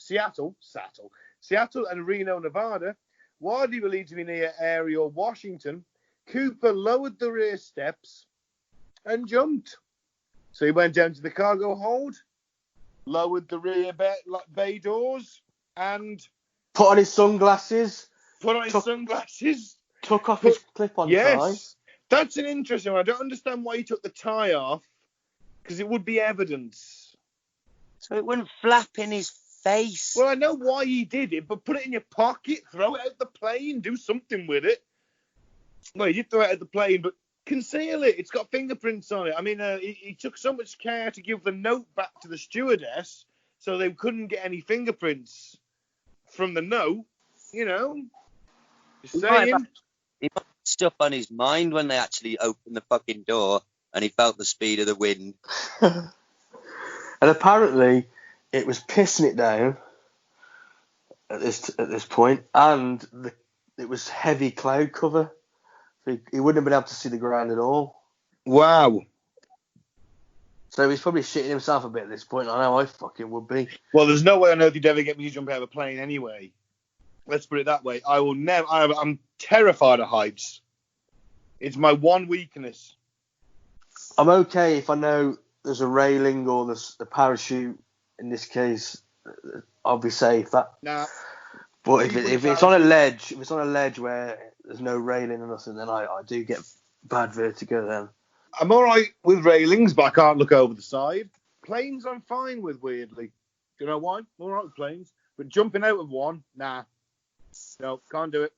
Reno, Nevada, widely believed to be near Ariel, Washington, Cooper lowered the rear steps and jumped. So he went down to the cargo hold, lowered the rear bay doors, and put on his sunglasses. Took off his clip-on tie. That's an interesting one. I don't understand why he took the tie off, because it would be evidence. So it wouldn't flap in his face. Well, I know why he did it, but put it in your pocket, throw it out the plane, do something with it. Well, he did throw it out the plane, but conceal it. It's got fingerprints on it. I mean, he took so much care to give the note back to the stewardess, so they couldn't get any fingerprints from the note. You know, just saying. He might have stuff on his mind when they actually opened the fucking door and he felt the speed of the wind. And apparently, it was pissing it down at this point, and it was heavy cloud cover. So he wouldn't have been able to see the ground at all. Wow. So he's probably shitting himself a bit at this point. I know I fucking would be. Well, there's no way on earth he'd ever get me to jump out of a plane anyway. Let's put it that way. I will never. I'm terrified of heights. It's my one weakness. I'm okay if I know there's a railing or there's a parachute. In this case, I'll be safe. But if it's on a ledge, where there's no railing or nothing, then I do get bad vertigo then. I'm all right with railings, but I can't look over the side. Planes, I'm fine with, weirdly. Do you know why? I'm all right with planes, but jumping out of one, nah. No, can't do it.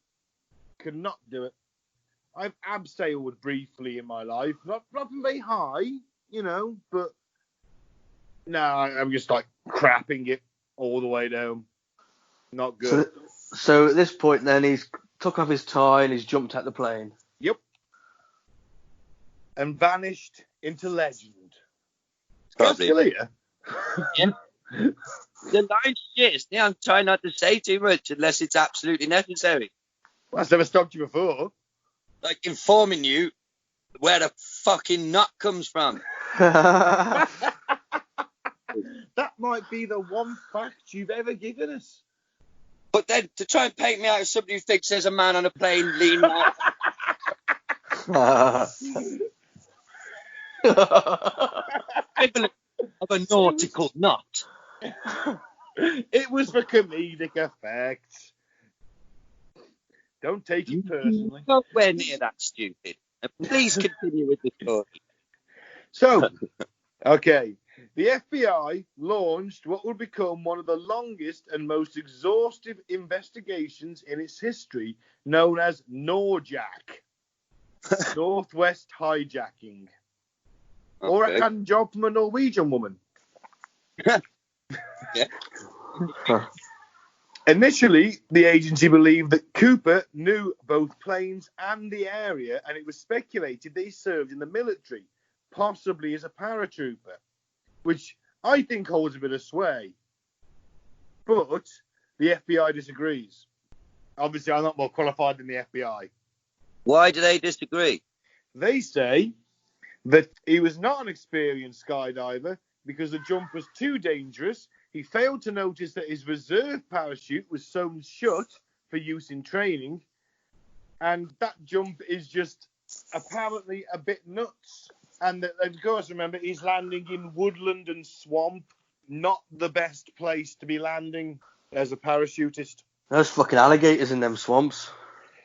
Could not do it. I've abseiled briefly in my life. Not very high, you know, but no, I'm just like crapping it all the way down. Not good. So at this point then, he's took off his tie and he's jumped out the plane. Yep. And vanished into legend. Probably. Yeah. The line shit. Yeah, I'm trying not to say too much unless it's absolutely necessary. Well, that's never stopped you before. Like informing you where the fucking nut comes from. That might be the one fact you've ever given us. But then to try and paint me out as somebody who thinks there's a man on a plane leaning out. Equivalent of a nautical knot. It was for comedic effect. Don't take it personally. Nowhere near that stupid. And please continue with the story. So, okay. The FBI launched what would become one of the longest and most exhaustive investigations in its history, known as NORJAC. Northwest Hijacking. Okay. Or a hand job from a Norwegian woman. Yeah. Initially, the agency believed that Cooper knew both planes and the area, and it was speculated that he served in the military, possibly as a paratrooper, which I think holds a bit of sway. But the FBI disagrees. Obviously, I'm not more qualified than the FBI. Why do they disagree? They say that he was not an experienced skydiver because the jump was too dangerous. He failed to notice that his reserve parachute was sewn shut for use in training. And that jump is just apparently a bit nuts. And of course, remember, he's landing in woodland and swamp. Not the best place to be landing as a parachutist. There's fucking alligators in them swamps.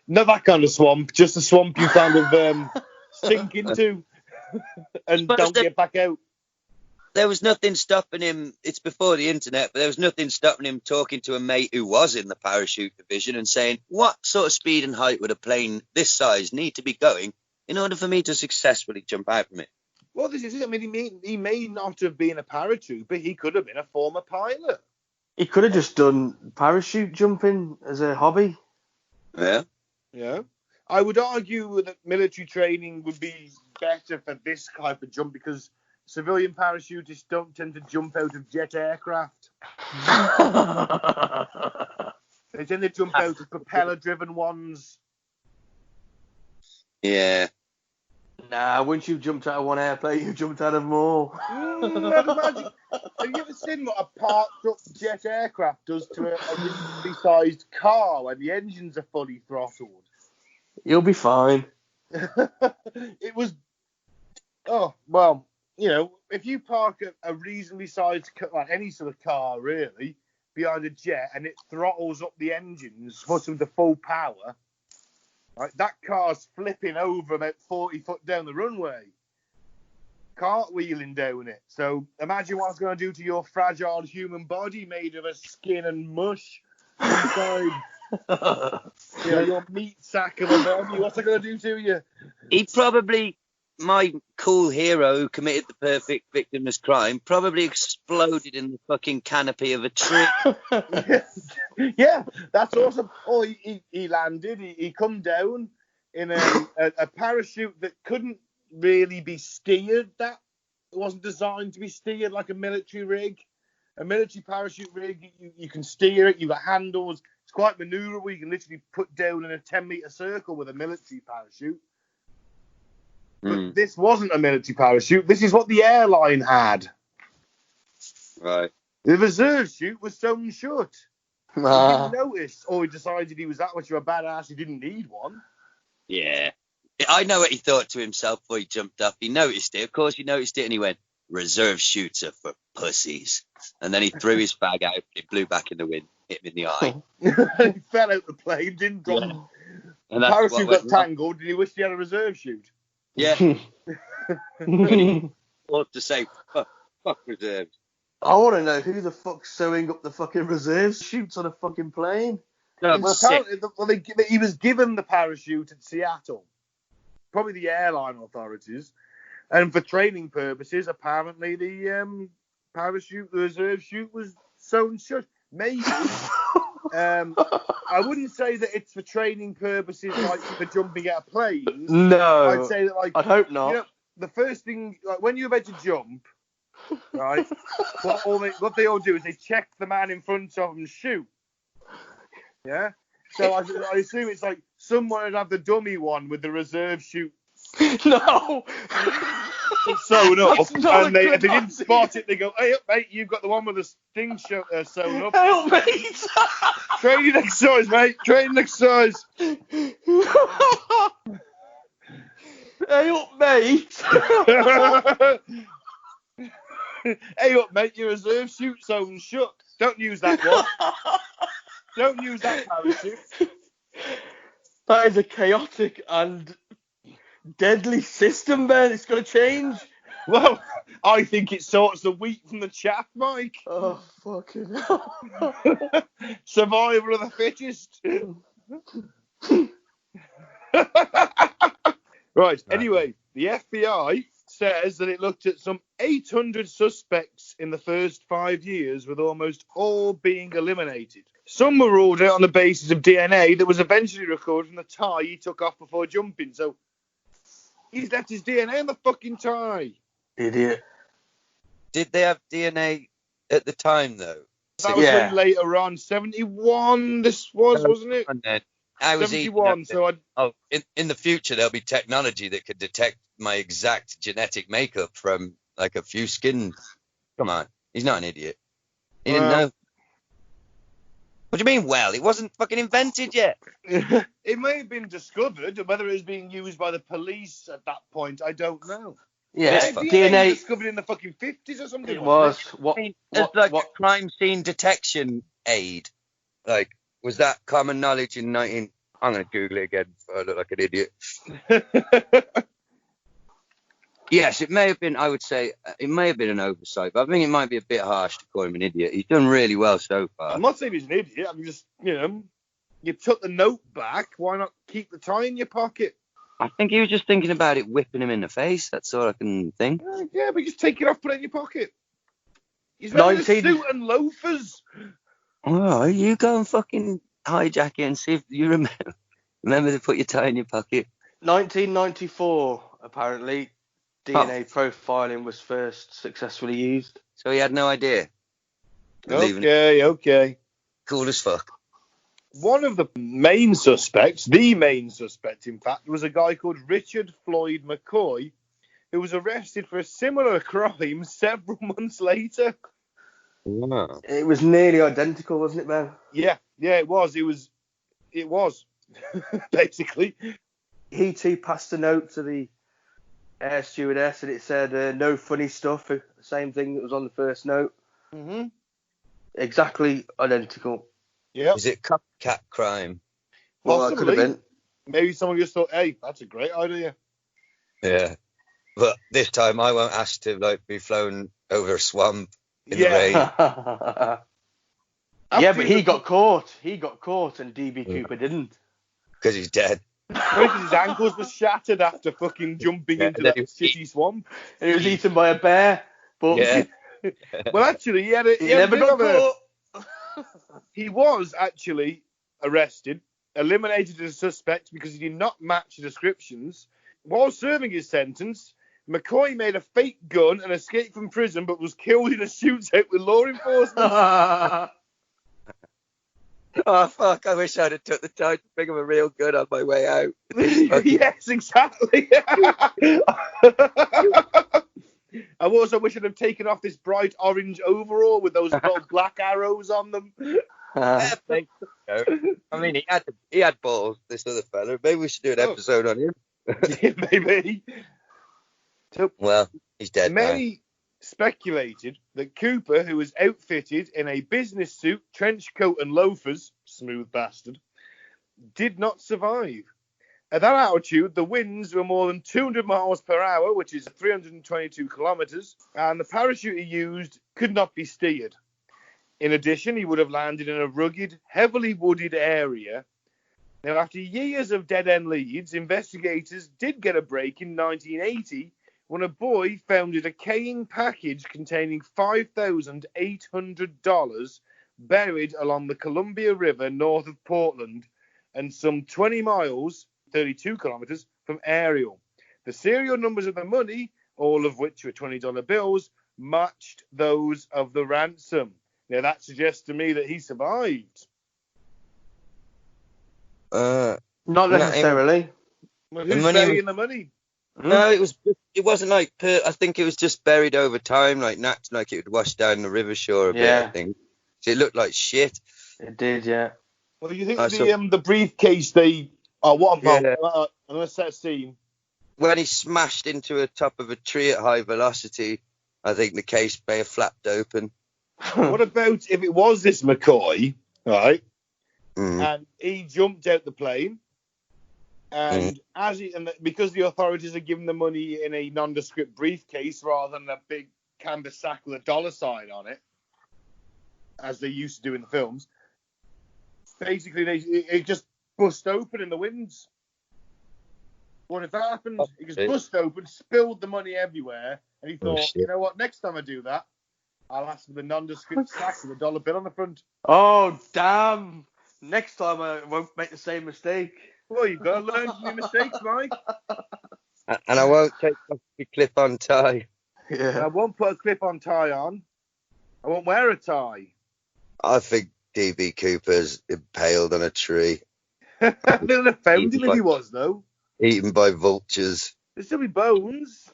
Not that kind of swamp, just a swamp you kind of sink into and don't get back out. There was nothing stopping him. It's before the internet, but there was nothing stopping him talking to a mate who was in the parachute division and saying, what sort of speed and height would a plane this size need to be going in order for me to successfully jump out from it? Well, this is it. I mean, he may not have been a paratrooper, but he could have been a former pilot. He could have just done parachute jumping as a hobby. Yeah. Yeah. I would argue that military training would be better for this type of jump because civilian parachutists don't tend to jump out of jet aircraft. They tend to jump out of propeller-driven ones. Yeah. Nah, once you've jumped out of one airplane, you've jumped out of them all. I'd imagine. Have you ever seen what a parked-up jet aircraft does to a reasonably sized car when the engines are fully throttled? You'll be fine. It was... Oh, well, you know, if you park a reasonably sized, like any sort of car, really, behind a jet and it throttles up the engines, puts them to full power... Right, that car's flipping over about 40 foot down the runway, cartwheeling down it. So imagine what it's going to do to your fragile human body made of a skin and mush inside. Your meat sack of a body. What's it going to do to you? He probably, my cool hero who committed the perfect victimless crime, probably exploded in the fucking canopy of a tree. Yeah, that's awesome. Oh, he landed. He come down in a parachute that couldn't really be steered. That it wasn't designed to be steered like a military rig. A military parachute rig, you can steer it. You've got handles. It's quite maneuverable. You can literally put down in a 10-meter circle with a military parachute. But this wasn't a military parachute. This is what the airline had. Right. The reserve chute was sewn shut. He didn't notice, or he decided he was that much of a badass he didn't need one. Yeah. I know what he thought to himself before he jumped up. He noticed it. Of course, he noticed it, and he went, reserve chutes are for pussies. And then he threw his fag out, and it blew back in the wind, hit him in the eye. He fell out the plane, didn't drop. Yeah. And the parachute got tangled, and he wished he had a reserve chute. Yeah. Or to say, fuck reserves. I want to know who the fuck's sewing up the fucking reserve chutes on a fucking plane. No, well, he was given the parachute at Seattle. Probably the airline authorities. And for training purposes, apparently the parachute, the reserve chute was sewn shut. Maybe. I wouldn't say that it's for training purposes, like for jumping out of planes. No. I'd say that, like, I'd hope not. You know, the first thing, like, when you're about to jump, right, what they all do is they check the man in front of them and shoot. Yeah? So I assume it's like someone would have the dummy one with the reserve chute. No! Sewn up, and if they didn't spot it, they go, hey, up, mate, you've got the one with the sting sewn up. Help, mate! Training exercise, mate, training exercise. Hey up, mate! Hey up, mate, your reserve chute sewn shut. Don't use that one. Don't use that parachute. That is a chaotic and deadly system, man. It's got to change. Well, I think it sorts the wheat from the chaff, Mike. Oh, fucking hell. Survival of the fittest. Right, anyway, the FBI says that it looked at some 800 suspects in the first 5 years, with almost all being eliminated. Some were ruled out on the basis of DNA that was eventually recovered from the tie he took off before jumping. So he's left his DNA in the fucking tie. Idiot. Did they have DNA at the time though? That was when later on, 71. This was, wasn't it? And then I was 71. So in the future there'll be technology that could detect my exact genetic makeup from like a few skins. Come on, he's not an idiot. He didn't know. What do you mean? Well, it wasn't fucking invented yet. It may have been discovered. Whether it was being used by the police at that point, I don't know. Yeah, DNA discovered in the fucking 50s or something. It was. It's like a crime scene detection aid. Like, was that common knowledge in 19? I'm gonna Google it again. So I look like an idiot. Yes, it may have been. I would say it may have been an oversight, but I think it might be a bit harsh to call him an idiot. He's done really well so far. I'm not saying he's an idiot. I'm just, you took the note back. Why not keep the tie in your pocket? I think he was just thinking about it whipping him in the face. That's all I can think. Yeah, but just take it off, put it in your pocket. He's wearing a suit and loafers. Oh, you go and fucking hijack it and see if you remember to put your tie in your pocket. 1994, apparently, DNA profiling was first successfully used. So he had no idea. Okay. Cool as fuck. One of the main suspects, in fact, was a guy called Richard Floyd McCoy, who was arrested for a similar crime several months later. Wow. It was nearly identical, wasn't it, Ben? Yeah, it was. It was, basically. He too passed a note to the air stewardess, and it said, no funny stuff, the same thing that was on the first note. Mm-hmm. Exactly identical. Yeah. Is it copycat crime? Well, it could have been. Maybe someone just thought, hey, that's a great idea. Yeah. But this time I won't ask to be flown over a swamp in the rain. Yeah, but he got caught. He got caught and DB Cooper didn't. Because he's dead. Because his ankles were shattered after fucking jumping into that shitty swamp. And he was eaten by a bear. But Well, actually, he never got caught. He was actually arrested, eliminated as a suspect because he did not match the descriptions. While serving his sentence, McCoy made a fake gun and escaped from prison, but was killed in a shootout with law enforcement. Oh, fuck, I wish I'd have took the time to bring him a real gun on my way out. Yes, exactly. I also wish I'd have taken off this bright orange overall with those gold black arrows on them. I mean, he had balls, this other fella. Maybe we should do an episode on him. Maybe. Well, he's dead Many speculated that Cooper, who was outfitted in a business suit, trench coat and loafers, smooth bastard, did not survive. At that altitude, the winds were more than 200 miles per hour, which is 322 kilometers, and the parachute he used could not be steered. In addition, he would have landed in a rugged, heavily wooded area. Now, after years of dead-end leads, investigators did get a break in 1980 when a boy found a decaying package containing $5,800 buried along the Columbia River north of Portland and some 20 miles, 32 kilometers, from Ariel. The serial numbers of the money, all of which were $20 bills, matched those of the ransom. Now, that suggests to me that he survived. Not necessarily. Well, who's burying the money? No, it wasn't like, I think it was just buried over time, like it would wash down the river shore a bit, I think. So it looked like shit. It did, yeah. Well, you think the briefcase I'm going to set a scene. When he smashed into the top of a tree at high velocity, I think the case may have flapped open. What about if it was this McCoy, right? Mm. And he jumped out the plane, and because the authorities are giving the money in a nondescript briefcase rather than a big canvas sack with a dollar sign on it, as they used to do in the films, basically it just bust open in the winds. What if that happened? It just bust open, spilled the money everywhere, and he thought, you know what? Next time I do that, I'll ask for the nondescript sack with a dollar bill on the front. Oh, damn. Next time I won't make the same mistake. Well, you've got to learn from your mistakes, Mike. And I won't take off the clip-on tie. Yeah. I won't put a clip-on tie on. I won't wear a tie. I think DB Cooper's impaled on a tree. They would have found him if he was, though. Eaten by vultures. There'd still be bones.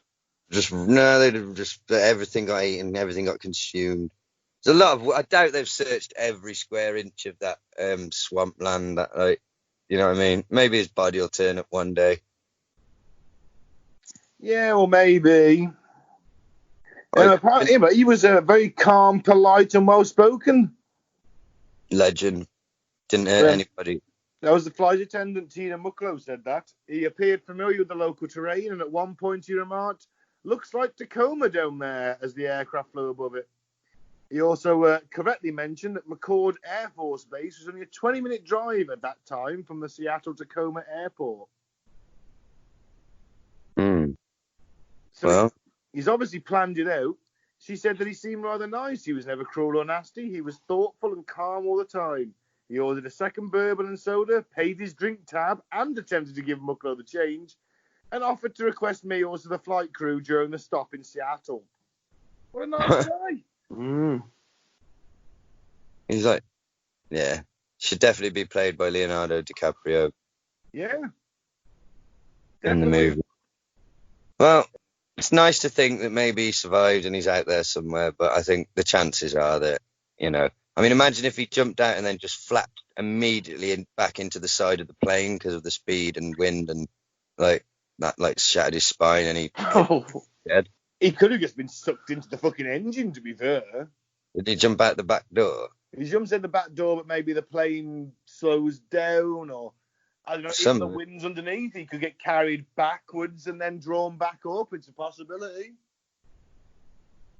Everything got eaten, everything got consumed. There's a lot of. I doubt they've searched every square inch of that swampland. That, like, you know what I mean? Maybe his body will turn up one day. Yeah, or maybe. Apparently, but he was very calm, polite, and well-spoken. Legend. Didn't hurt anybody. That was the flight attendant, Tina Mucklow, said that. He appeared familiar with the local terrain, and at one point he remarked, "Looks like Tacoma down there," as the aircraft flew above it. He also correctly mentioned that McCord Air Force Base was only a 20-minute drive at that time from the Seattle-Tacoma airport. So Well, he's obviously planned it out. She said that he seemed rather nice. He was never cruel or nasty. He was thoughtful and calm all the time. He ordered a second bourbon and soda, paid his drink tab, and attempted to give Mucklow the change, and offered to request meals to the flight crew during the stop in Seattle. What a nice guy. He's like, yeah, should definitely be played by Leonardo DiCaprio. Yeah. In the movie. Well, it's nice to think that maybe he survived and he's out there somewhere, but I think the chances are that, you know, I mean, imagine if he jumped out and then just flapped immediately back into the side of the plane because of the speed and wind, and like that, like shattered his spine, and he dead. He could have just been sucked into the fucking engine, to be fair. Did he jump out the back door? He jumps in the back door, but maybe the plane slows down, or I don't know, if the wind's underneath, he could get carried backwards and then drawn back up. It's a possibility.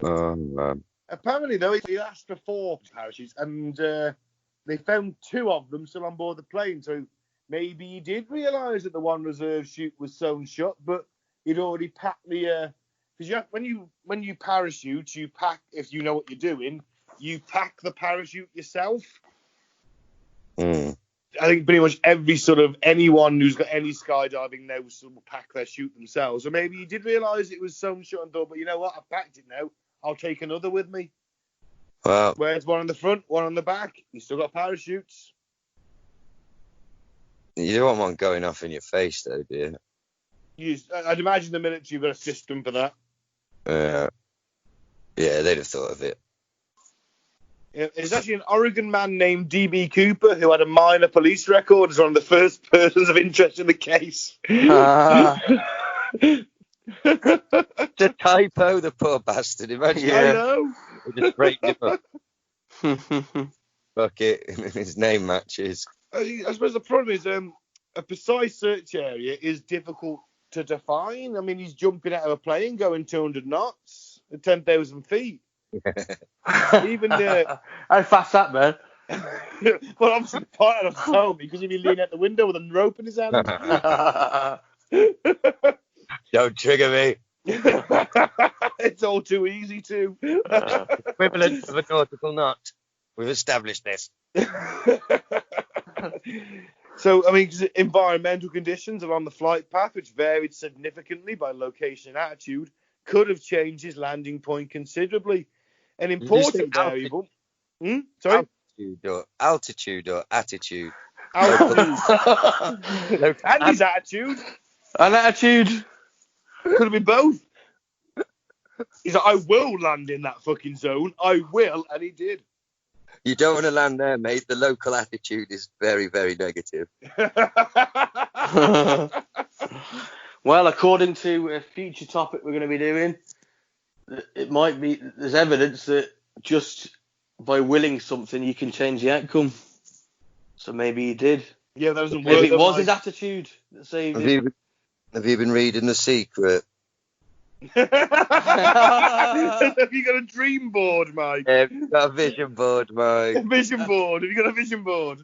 Oh, man. Apparently, though, he asked for 4 parachutes, and they found 2 of them still on board the plane. So maybe he did realise that the one reserve chute was sewn shut, but he'd already packed the. Because when you parachute, you pack, if you know what you're doing, you pack the parachute yourself. I think pretty much anyone who's got any skydiving knows will pack their chute themselves. So maybe he did realise it was sewn shut and thought, but you know what, I've packed it now. I'll take another with me. Well, where's one on the front, one on the back? You still got parachutes. You don't want one going off in your face, though, do you? I'd imagine the military have got a system for that. Yeah, they'd have thought of it. There's actually an Oregon man named DB Cooper who had a minor police record as one of the first persons of interest in the case. The typo, the poor bastard. Imagine. I know. We just break him up. Fuck it. His name matches. I suppose the problem is a precise search area is difficult to define. I mean, he's jumping out of a plane going 200 knots at 10,000 feet. Even how fast that, man? Well, obviously the pilot told me because he'd be leaning out the window with a rope in his hand. Don't trigger me. It's all too easy to. Equivalent of a nautical knot. We've established this. So, I mean, environmental conditions along the flight path, which varied significantly by location and attitude, could have changed his landing point considerably. An important variable. Sorry? Altitude or attitude? Altitude. And his attitude. An attitude. Could have been both. He's like, I will land in that fucking zone. I will, and he did. You don't want to land there, mate. The local attitude is very, very negative. Well, according to a future topic we're going to be doing, it might be there's evidence that just by willing something you can change the outcome. So maybe he did. Yeah, that doesn't work. Maybe it was his attitude that saved him. Have you been reading The Secret? Have you got a dream board, Mike? Have you got a vision board, Mike? A vision board. Have you got a vision board?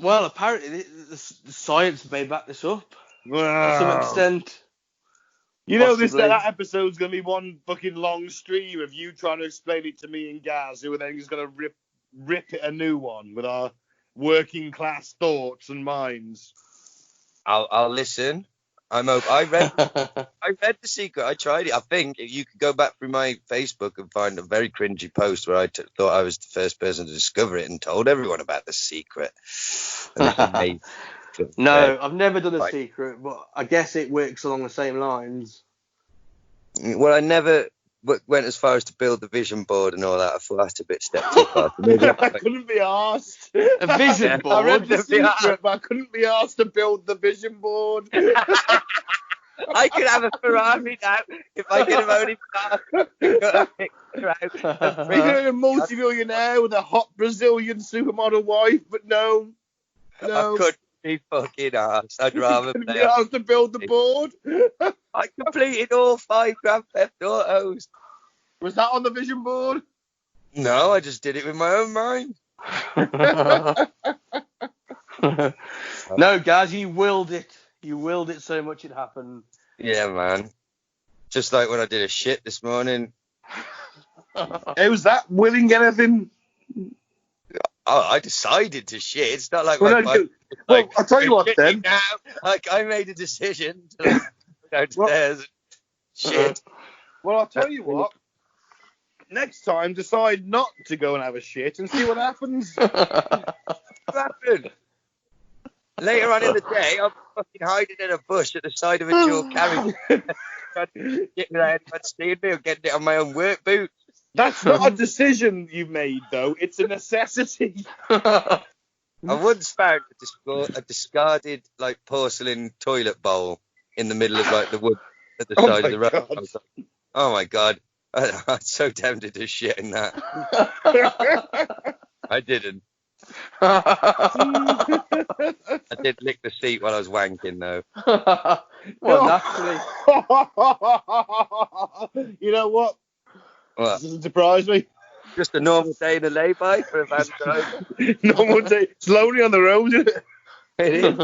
Well, apparently the science may back this up wow. to some extent. You know, that episode's going to be one fucking long stream of you trying to explain it to me and Gaz, who are then just going to rip it a new one with our working class thoughts and minds. I'll listen. I read The Secret. I tried it. I think you could go back through my Facebook and find a very cringy post where I thought I was the first person to discover it and told everyone about The Secret. And No, I've never done The Secret, but I guess it works along the same lines. Well, I never went as far as to build the vision board and all that. I thought that's a bit step too far. I couldn't be asked. A vision board? I read The Secret, but I couldn't be asked to build the vision board. I could have a Ferrari now if I could have only You're a multi-millionaire with a hot Brazilian supermodel wife, but no. I couldn't be fucking arsed. I'd rather be asked to build the board. I completed all 5 Grand Theft Autos. Was that on the vision board? No, I just did it with my own mind. No, guys, you willed it. You willed it so much it happened. Yeah, man. Just like when I did a shit this morning. Hey, was that willing anything? Oh, I decided to shit. It's not like Well, I'll tell you what then. Now. Like, I made a decision to go downstairs and shit. Well, I'll tell you what. Next time, decide not to go and have a shit and see what happens. What happened? Later on in the day, I'm fucking hiding in a bush at the side of a dual carriage. Getting around and seeing me or getting it on my own work boot. That's not a decision you made, though. It's a necessity. I once found a discarded like porcelain toilet bowl in the middle of like the wood at the side of the road. I was like, oh my god, I'm so tempted to shit in that. I didn't. I did lick the seat while I was wanking though. Well, naturally. You know what? What? Doesn't surprise me. Just a normal day in a lay-by for a van driver. Normal day. It's lonely on the road, isn't it? It is.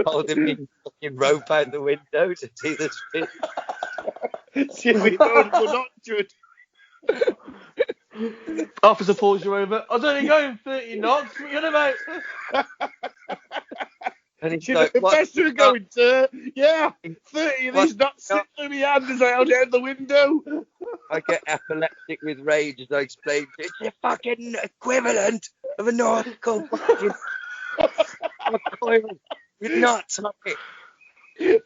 Holding me fucking rope out the window to see the spin. See, we know we're not good. Officer pulls you over. I was only going 30 knots. What are you on about? And he's She's like, like, faster are going, sir. Yeah, 30 of these What? knots slipped through my hand as I held out the window. I get epileptic with rage as I explain. It's the fucking equivalent of a nautical fucking coil with knots on it. You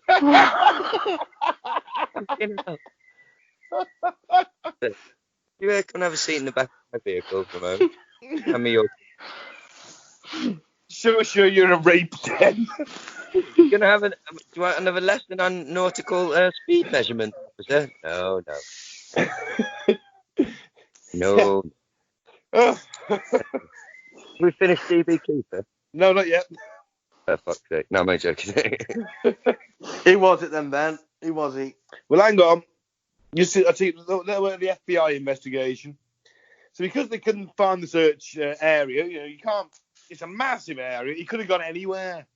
come have a seat in the back of my vehicle, come on. Hand me your... Sure, you're a rape den. You're gonna have do you want another lesson on nautical speed measurement, officer? No. No. We finished DB Cooper? No, not yet. For fuck's sake. No, I'm joking. Who was it then, Ben? Who was he? Well, hang on. You see, I see that were the FBI investigation. So because they couldn't find the search area, you can't. It's a massive area. He could have gone anywhere.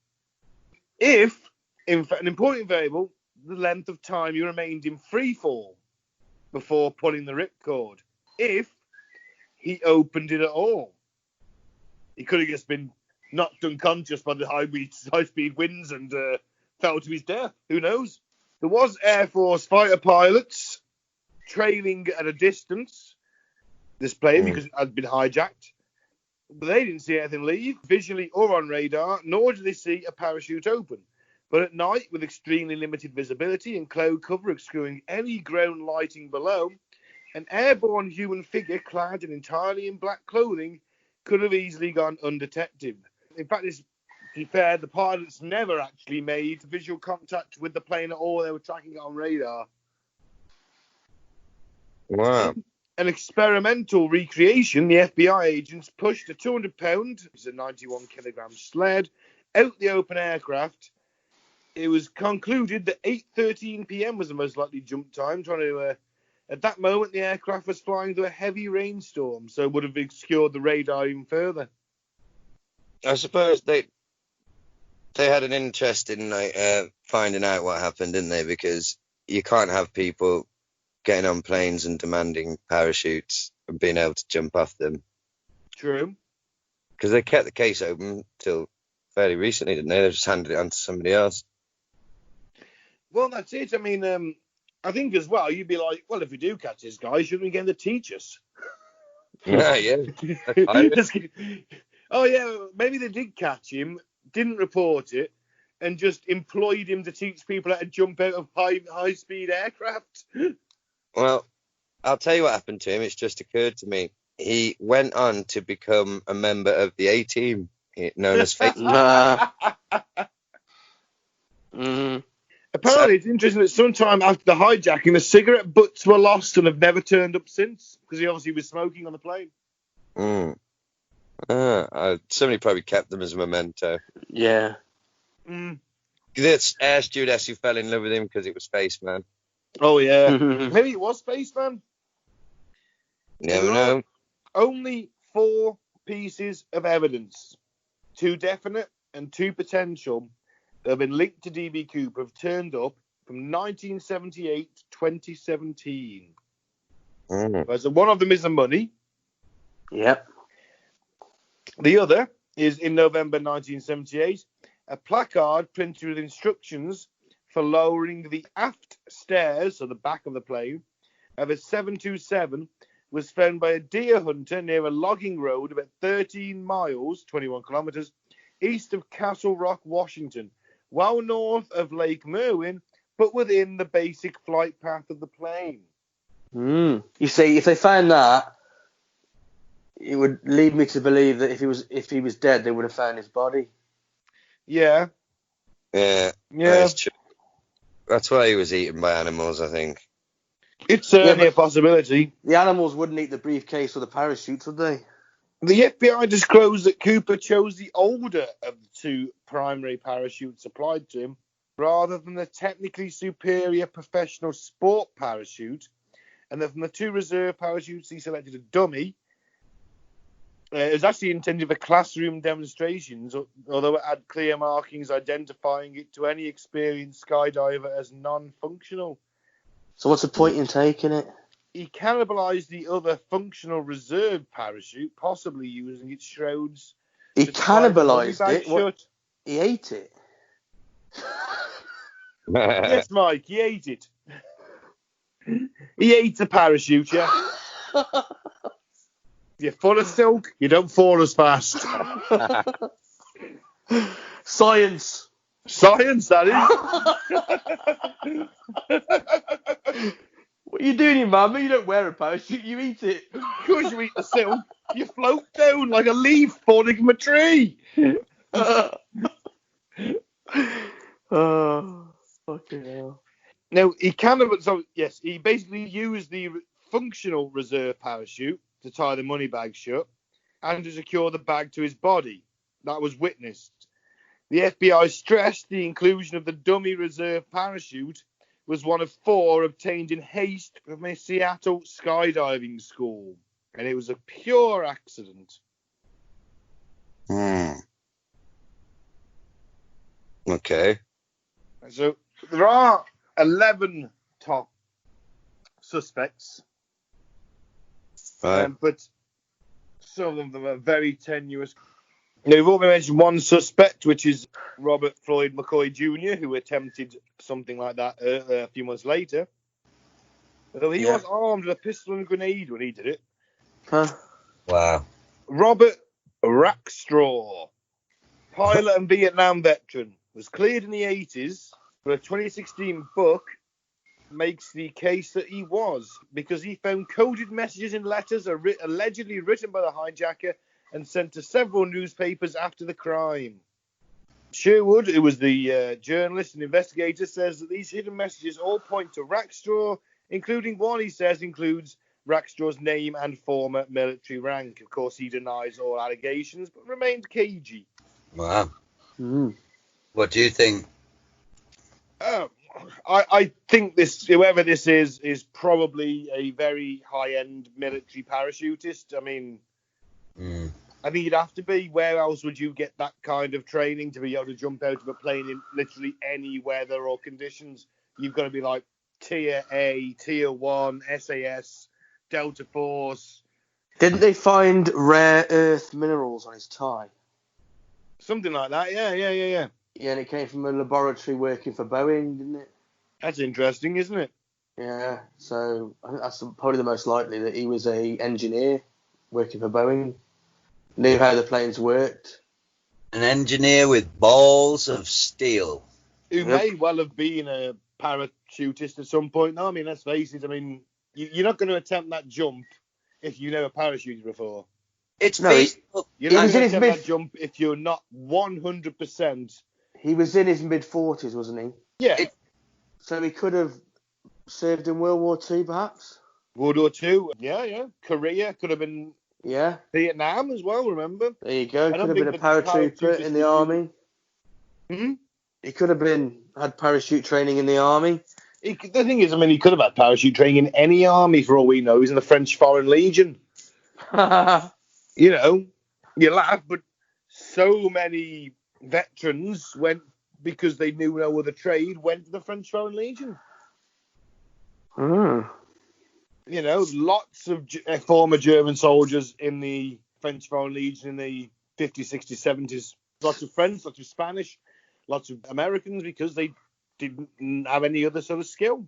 If, in fact, an important variable, the length of time he remained in free fall before pulling the ripcord. If he opened it at all, he could have just been knocked unconscious by the high-speed winds and fell to his death. Who knows? There was Air Force fighter pilots trailing at a distance this plane because it had been hijacked. But they didn't see anything leave, visually or on radar, nor did they see a parachute open. But at night, with extremely limited visibility and cloud cover obscuring any ground lighting below, an airborne human figure clad entirely in black clothing could have easily gone undetected. In fact, to be fair, the pilots never actually made visual contact with the plane at all. They were tracking it on radar. Wow. An experimental recreation, the FBI agents pushed a 200-pound, it's a 91-kilogram sled, out the open aircraft. It was concluded that 8:13 p.m. was the most likely jump time, at that moment, the aircraft was flying through a heavy rainstorm, so it would have obscured the radar even further. I suppose they had an interest in finding out what happened, didn't they? Because you can't have people getting on planes and demanding parachutes and being able to jump off them. True. Because they kept the case open till fairly recently, didn't they? They just handed it on to somebody else. Well, that's it. I mean, I think as well, you'd be like, well, if we do catch this guy, shouldn't we get him to teach us? Yeah. Oh, yeah, maybe they did catch him, didn't report it, and just employed him to teach people how to jump out of high-speed aircraft. Well, I'll tell you what happened to him. It's just occurred to me. He went on to become a member of the A-Team, known as Fake. Apparently, it's interesting that sometime after the hijacking, the cigarette butts were lost and have never turned up since, because he obviously was smoking on the plane. Somebody probably kept them as a memento. Yeah. This air stewardess who fell in love with him because it was Spaceman. Oh, yeah. Maybe it was Spaceman. Never know. Only 4 pieces of evidence, 2 definite and 2 potential, that have been linked to DB Cooper have turned up from 1978 to 2017. So one of them is the money. Yep. The other is in November 1978, a placard printed with instructions for lowering the aft stairs, so the back of the plane, of a 727 was found by a deer hunter near a logging road about 13 miles, 21 kilometers, east of Castle Rock, Washington, well north of Lake Merwin, but within the basic flight path of the plane. You see, if they found that, it would lead me to believe that if he was dead, they would have found his body. Yeah. Yeah. That is true. That's why he was eaten by animals, I think. It's certainly a possibility. The animals wouldn't eat the briefcase or the parachutes, would they? The FBI disclosed that Cooper chose the older of the 2 primary parachutes supplied to him, rather than the technically superior professional sport parachute, and that from the 2 reserve parachutes he selected a dummy. It was actually intended for classroom demonstrations, although it had clear markings identifying it to any experienced skydiver as non-functional. So what's the point in taking it? He cannibalized the other functional reserve parachute, possibly using its shrouds. He cannibalized it? What? He ate it? Yes, Mike, he ate it. He ate the parachute, yeah. You're full of silk, you don't fall as fast. Science, that is. What are you doing, Mama? You don't wear a parachute, you eat it. Because you eat the silk, you float down like a leaf falling from a tree. Oh, fucking hell. Now, he basically used the functional reserve parachute to tie the money bag shut and to secure the bag to his body. That was witnessed. The FBI stressed the inclusion of the dummy reserve parachute was one of 4 obtained in haste from a Seattle skydiving school, and it was a pure accident. Okay. So there are 11 top suspects. Right. But some of them are very tenuous. Now, we've already mentioned one suspect, which is Robert Floyd McCoy Jr., who attempted something like that a few months later. Although he was armed with a pistol and a grenade when he did it. Huh? Wow. Robert Rackstraw, pilot and Vietnam veteran, was cleared in the 80s, but a 2016 book makes the case that he was, because he found coded messages in letters allegedly written by the hijacker and sent to several newspapers after the crime. Sherwood, who was the journalist and investigator, says that these hidden messages all point to Rackstraw, including one he says includes Rackstraw's name and former military rank. Of course, he denies all allegations, but remained cagey. Wow. What do you think? I think whoever this is probably a very high-end military parachutist. I mean, I think you'd have to be. Where else would you get that kind of training to be able to jump out of a plane in literally any weather or conditions? You've got to be like Tier A, Tier 1, SAS, Delta Force. Didn't they find rare earth minerals on his tie? Something like that. Yeah. Yeah, and it came from a laboratory working for Boeing, didn't it? That's interesting, isn't it? Yeah, so I think that's probably the most likely, that he was a engineer working for Boeing, knew how the planes worked. An engineer with balls of steel. Who may well have been a parachutist at some point. No, I mean, let's face it. I mean, you're not going to attempt that jump if you never parachuted before. It's feasible. You're not going to attempt that jump if you're not 100%. He was in his mid-40s, wasn't he? Yeah. So he could have served in World War II, perhaps? World War II, yeah. Korea, could have been Vietnam as well, remember? There you go. Could have been a paratrooper in the army. Hmm? He could have had parachute training in the army. The thing is, I mean, he could have had parachute training in any army for all we know. He's in the French Foreign Legion. You know, you laugh, but so many veterans went because they knew no other trade, went to the French Foreign Legion. Mm. You know, lots of former German soldiers in the French Foreign Legion in the 50s, 60s, 70s. Lots of French, lots of Spanish, lots of Americans, because they didn't have any other sort of skill.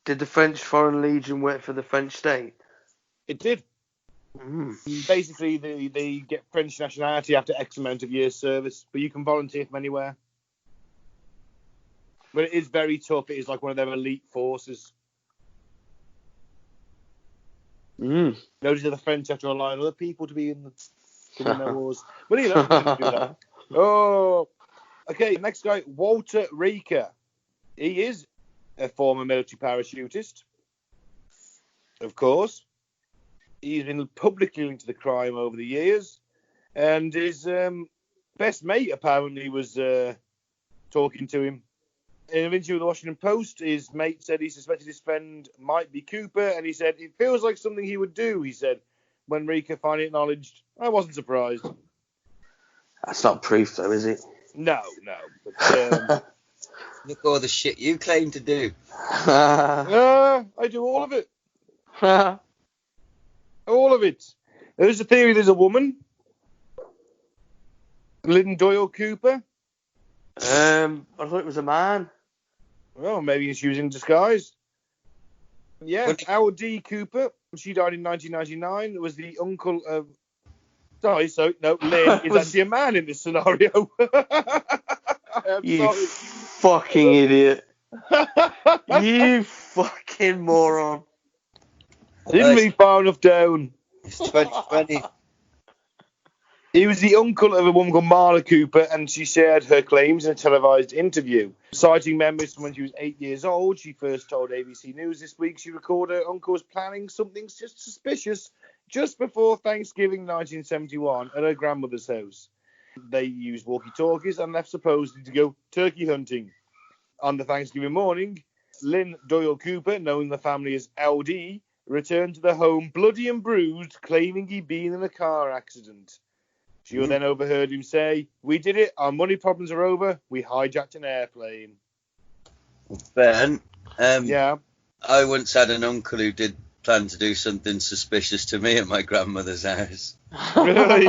Did the French Foreign Legion work for the French state? It did. Mm. Basically, they get French nationality after X amount of years service, but you can volunteer from anywhere. But it is very tough. It is like one of their elite forces. Notice that the French have to rely on other people to be in their wars. But you know, they didn't do that. Oh, okay. Next guy, Walter Reker. He is a former military parachutist, of course. He's been publicly linked to the crime over the years, and his best mate apparently was talking to him. In an interview with the Washington Post, his mate said he suspected his friend might be Cooper, and he said it feels like something he would do. He said, when Reker finally acknowledged, I wasn't surprised. That's not proof, though, is it? No. But, look all the shit you claim to do. I do all of it. All of it. There's a theory there's a woman, Lynn Doyle Cooper. I thought it was a man. Well, maybe she was in disguise. Yeah, Howard D. Cooper. She died in 1999. Was the uncle of... Lynn is actually a man in this scenario. You fucking idiot. You fucking moron. I didn't read far enough down. It's 2020. He was the uncle of a woman called Marla Cooper, and she shared her claims in a televised interview. Citing memories from when she was 8 years old, she first told ABC News this week she recalled her uncle was planning something just suspicious just before Thanksgiving 1971 at her grandmother's house. They used walkie-talkies and left supposedly to go turkey hunting. On the Thanksgiving morning, Lynn Doyle Cooper, known the family as LD, returned to the home bloody and bruised, claiming he'd been in a car accident. She then overheard him say, "We did it. Our money problems are over. We hijacked an airplane." Ben, yeah. I once had an uncle who did plan to do something suspicious to me at my grandmother's house. Really?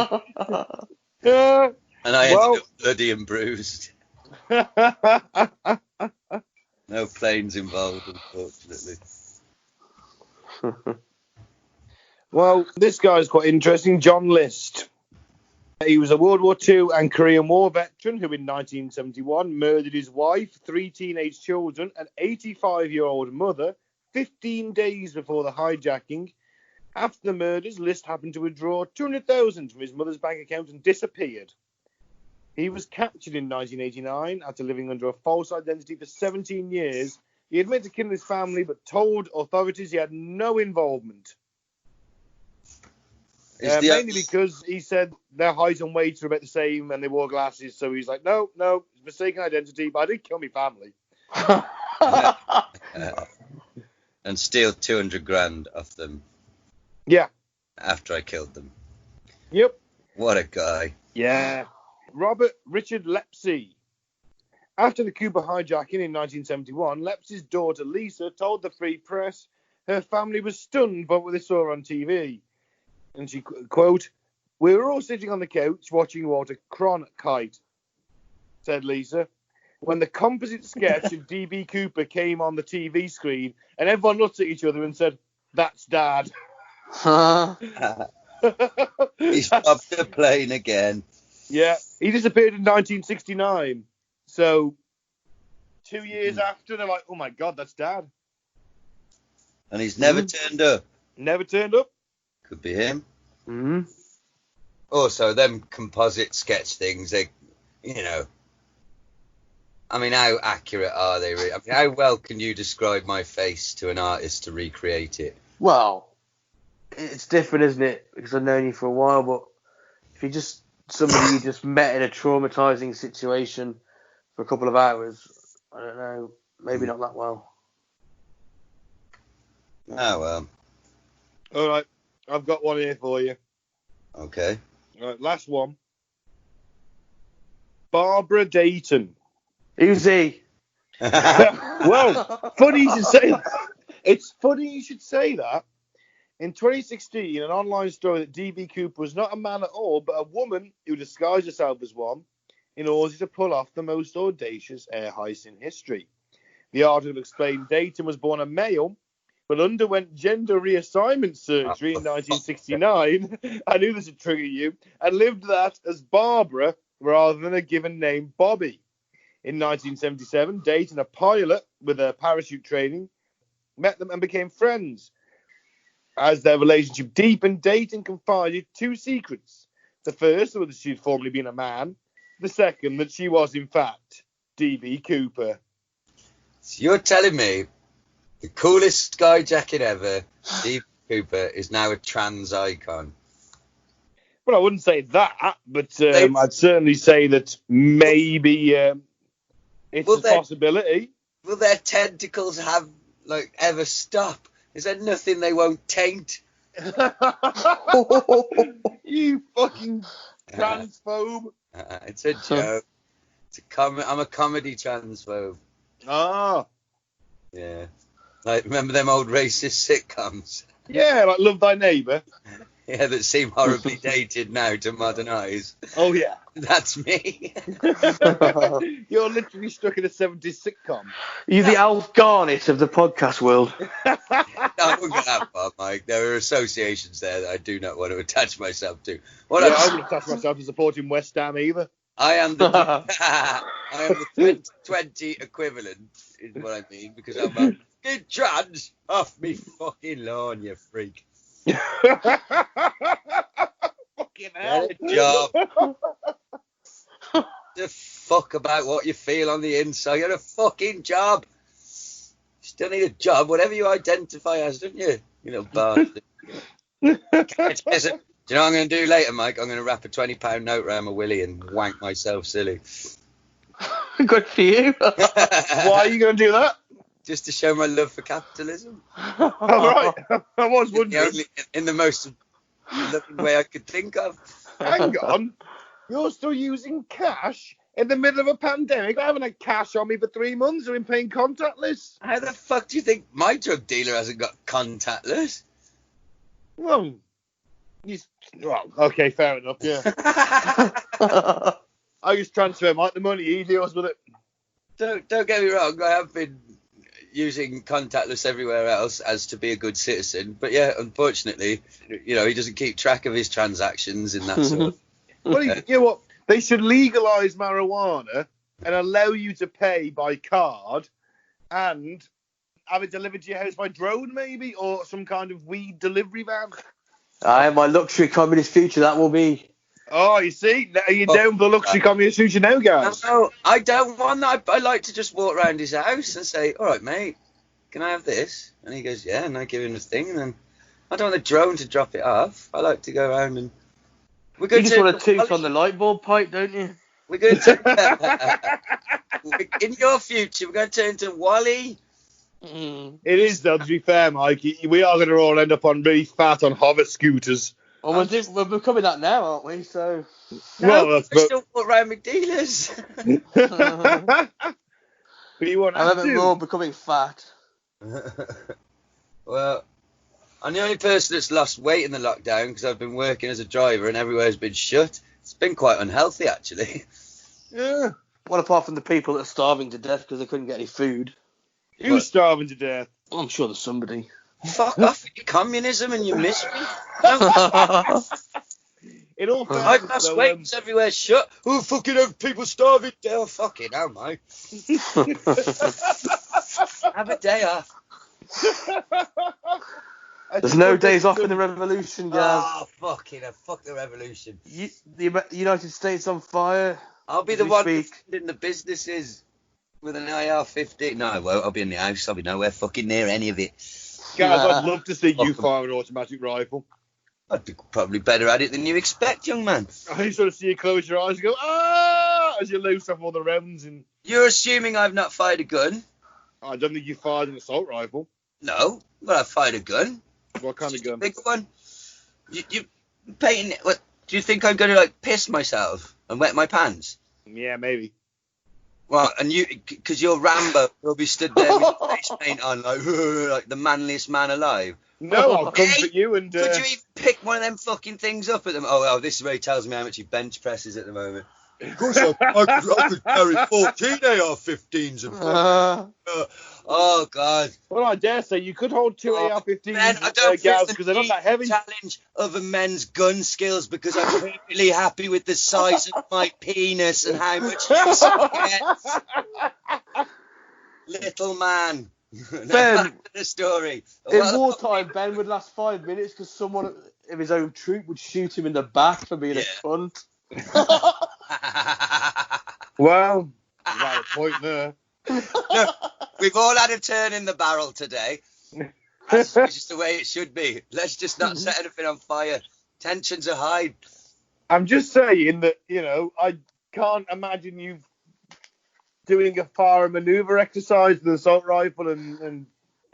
Yeah. And I ended up bloody and bruised. No planes involved, unfortunately. Well, this guy's quite interesting. John List. He was a World War II and Korean War veteran who in 1971 murdered his wife, 3 teenage children, and 85-year-old mother 15 days before the hijacking. After the murders, List happened to withdraw $200,000 from his mother's bank account and disappeared. He was captured in 1989 after living under a false identity for 17 years. He admitted to killing his family but told authorities he had no involvement. Mainly because he said their height and weight are about the same and they wore glasses, so he's like, no, it's mistaken identity, but I didn't kill my family. And steal $200,000 off them. Yeah. After I killed them. Yep. What a guy. Yeah. Robert Richard Lepsey. After the Cuba hijacking in 1971, Lepsey's daughter Lisa told the Free Press her family was stunned by what they saw on TV. And she, quote, We were all sitting on the couch watching Walter Cronkite, said Lisa, when the composite sketch of D.B. Cooper came on the TV screen, and everyone looked at each other and said, "That's Dad." He stopped the plane again. Yeah, he disappeared in 1969. So 2 years after, they're like, "Oh my God, that's Dad." And he's never turned up. Never turned up. Could be him. Mm. Also, them composite sketch things, they, you know, I mean, how accurate are they? I mean, how well can you describe my face to an artist to recreate it? Well, it's different, isn't it? Because I've known you for a while, but if you're just somebody you just met in a traumatizing situation for a couple of hours, I don't know, maybe not that well. Oh, well. All right, I've got one here for you. Okay. All right, last one. Barbara Dayton. Who's he? Well, funny you should say that. It's funny you should say that. In 2016, an online story that D.B. Cooper was not a man at all, but a woman who disguised herself as one in order to pull off the most audacious air heist in history. The article explained Dayton was born a male, but underwent gender reassignment surgery in 1969. I knew this would trigger you, and lived that as Barbara rather than a given name Bobby. In 1977, Dayton, a pilot with a parachute training, met them and became friends. As their relationship deepened, Dayton confided two secrets. The first was that she'd formerly been a man. The second, that she was, in fact, D.B. Cooper. So you're telling me the coolest skyjacking ever, D.B. Cooper, is now a trans icon? Well, I wouldn't say that, but I'd certainly say that maybe it's a possibility. Will their tentacles have, like, ever stop? Is there nothing they won't taint? You fucking transphobe. It's a joke. I'm a comedy transphobe. Ah. Yeah. Like, remember them old racist sitcoms? Yeah, like Love Thy Neighbour. Yeah, that seem horribly dated now to modern eyes. Oh, yeah. That's me. You're literally stuck in a 70s sitcom. You're the Alf Garnett of the podcast world. No, I wouldn't go that far, Mike. There are associations there that I do not want to attach myself to. I wouldn't attach myself to supporting West Ham either. I am the 2020 equivalent, is what I mean, because I'm a fucking trans off me fucking lawn, you freak. Fucking hell. Get a job. The fuck about what you feel on the inside. You're a fucking job. You still need a job, whatever you identify as, don't you? You little bastard. Do you know what I'm going to do later, Mike? I'm going to wrap a £20 note around my willy and wank myself silly. Good for you. Why are you going to do that? Just to show my love for capitalism. All right. I was wondering. In the most loving way I could think of. Hang on. You're still using cash in the middle of a pandemic? I haven't had cash on me for 3 months. I've been paying contactless. How the fuck do you think my drug dealer hasn't got contactless? Well, okay, fair enough, yeah. I just transfer Mike the money. He deals with it. Don't get me wrong. I have been using contactless everywhere else as to be a good citizen. But yeah, unfortunately, you know, he doesn't keep track of his transactions in that sort of... Well, you know what? They should legalise marijuana and allow you to pay by card and have it delivered to your house by drone, maybe, or some kind of weed delivery van. My luxury communist future, that will be. Oh, you see? Are you down for the luxury communist future now, guys? No, I don't want that. I like to just walk around his house and say, all right, mate, can I have this? And he goes, yeah, and I give him the thing, and then I don't want the drone to drop it off. I like to go around and... You just want to toot on the light bulb pipe, don't you? We're going to... in your future, we're going to turn into Wally. It is, though, to be fair, Mike. We are going to all end up on really fat on hover scooters. Well, we're becoming that now, aren't we? So... No, I still walk around with dealers. But you want I haven't more becoming fat. Well, I'm the only person that's lost weight in the lockdown because I've been working as a driver and everywhere's been shut. It's been quite unhealthy, actually. Yeah. Well, apart from the people that are starving to death because they couldn't get any food. Who's starving to death? I'm sure there's somebody. Fuck off with your communism and your misery. In all I've fairness, lost though, weight because everywhere's shut. Oh, fucking have people starving to death. Fucking hell, mate. Have a day off. There's no days off in the revolution, guys. Oh, fucking hell. Fuck the revolution. The United States on fire. I'll be the one in the businesses with an AR-15. No, I won't. I'll be in the house. I'll be nowhere fucking near any of it. Guys, I'd love to see you fire an automatic rifle. I'd be probably better at it than you expect, young man. I sort of see you close your eyes and go, ah, as you loose off all the rounds. And You're assuming I've not fired a gun? I don't think you fired an assault rifle. No, but I fired a gun. What kind of gun? A big one. You painting it? What? Do you think I'm going to like piss myself and wet my pants? Yeah, maybe. Well, and you, because you're Rambo, you'll be stood there with your face paint on, like the manliest man alive. No, I'll comfort you and. Could you even pick one of them fucking things up at them? Oh, well, this is where he tells me how much he bench presses at the moment. Of course, I could carry 14 AR-15s. Oh, God. Well, I dare say you could hold two AR-15s, Man, I don't because they're not that heavy. Challenge other men's gun skills because I'm perfectly happy with the size of my penis and how much use it gets. Little man. Ben, Back to the story. In wartime, Ben would last 5 minutes because someone of his own troop would shoot him in the back for being a cunt. Well, you got a point there. Look, we've all had a turn in the barrel today. That's just the way it should be. Let's just not set anything on fire. Tensions are high. I'm just saying that, I can't imagine you doing a fire maneuver exercise with an assault rifle, and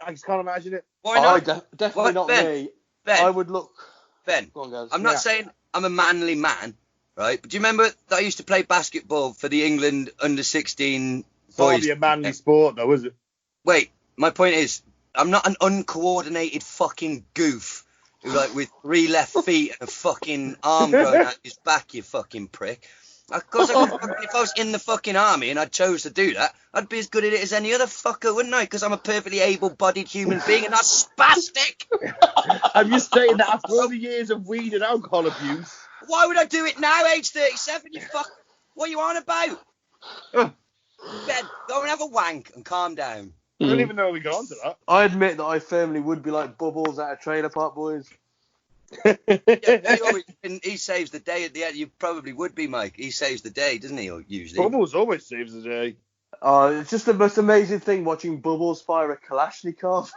I just can't imagine it. Why not? Definitely not Ben? me. Ben, I would look. Ben, Go on, guys. I'm not saying I'm a manly man, right? But do you remember that I used to play basketball for the England under-16 It's boys? hardly a manly sport, though, is it? Wait, my point is, I'm not an uncoordinated fucking goof who, like, with 3 left feet and a fucking arm going out his back, you fucking prick. Of course, if I was in the fucking army and I chose to do that, I'd be as good at it as any other fucker, wouldn't I? Because I'm a perfectly able-bodied human being and not spastic. I'm just saying that after all the years of weed and alcohol abuse. Why would I do it now, age 37? You fuck. What are you on about? Ben, go and have a wank and calm down. I don't even know we got onto that. I admit that I firmly would be like Bubbles at a trailer park, boys. He saves the day at the end. You probably would be, Mike. He saves the day, doesn't he? Usually. Bubbles always saves the day. It's just the most amazing thing watching Bubbles fire a Kalashnikov.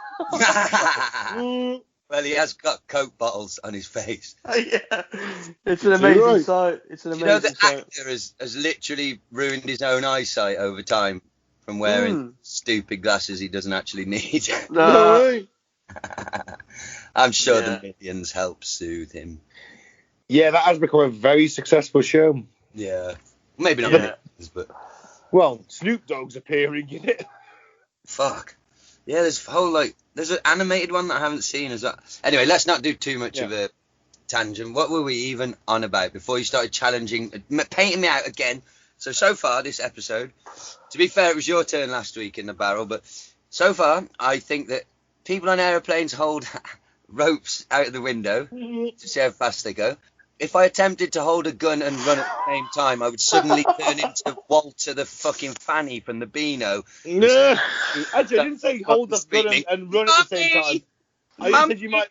Well, he has got Coke bottles on his face. Yeah, it's an amazing sight. It's an amazing sight. Actor has literally ruined his own eyesight over time from wearing stupid glasses he doesn't actually need. No. I'm sure the millions help soothe him. Yeah, that has become a very successful show. Yeah. Maybe not millions, but... Well, Snoop Dogg's appearing in it. Fuck. Yeah, there's an animated one that I haven't seen as well. Anyway, let's not do too much of a tangent. What were we even on about before you started painting me out again? So far, this episode, to be fair, it was your turn last week in the barrel, but so far, I think that people on aeroplanes hold ropes out of the window to see how fast they go. If I attempted to hold a gun and run at the same time, I would suddenly turn into Walter the fucking Fanny from the Beano. No, actually, I didn't say hold the gun and run at the same time. I said you might.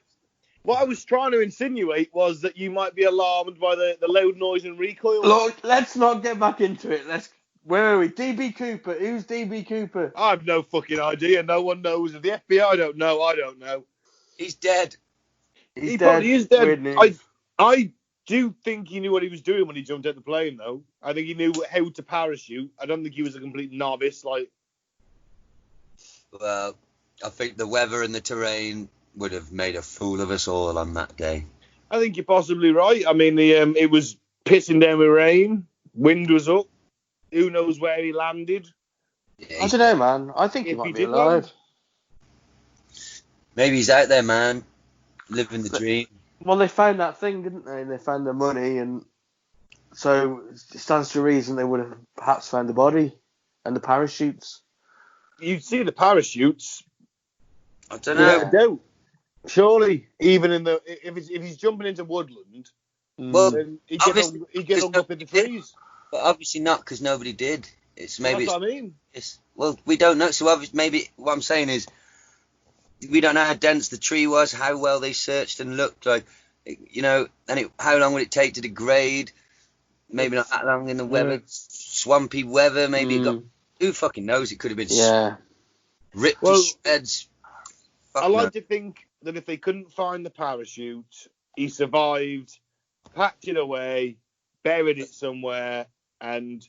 What I was trying to insinuate was that you might be alarmed by the loud noise and recoil. Look, let's not get back into it. Where are we? DB Cooper. Who's DB Cooper? I have no fucking idea. No one knows. If the FBI don't know, I don't know. He's dead. He probably is dead. I do think he knew what he was doing when he jumped out the plane, though. I think he knew how to parachute. I don't think he was a complete novice. Well, I think the weather and the terrain would have made a fool of us all on that day. I think you're possibly right. I mean, it was pissing down with rain. Wind was up. Who knows where he landed? I don't know, man. I think he might be alive. Maybe he's out there, man. living the dream. Well, they found that thing, didn't they? They found the money, and so it stands to reason they would have perhaps found the body and the parachutes. You'd see the parachutes. I don't know. Without a doubt. Surely, even if he's jumping into woodland, Well, then he'd obviously, get hung up in the trees. But obviously not, because nobody did. It's maybe. That's what I mean. Well, we don't know. So obviously, maybe what I'm saying is, we don't know how dense the tree was, how well they searched and looked like, and how long would it take to degrade? Maybe not that long in the weather, swampy weather. Maybe it got. Who fucking knows? It could have been ripped to shreds. I like to think that if they couldn't find the parachute, he survived, packed it away, buried it somewhere, and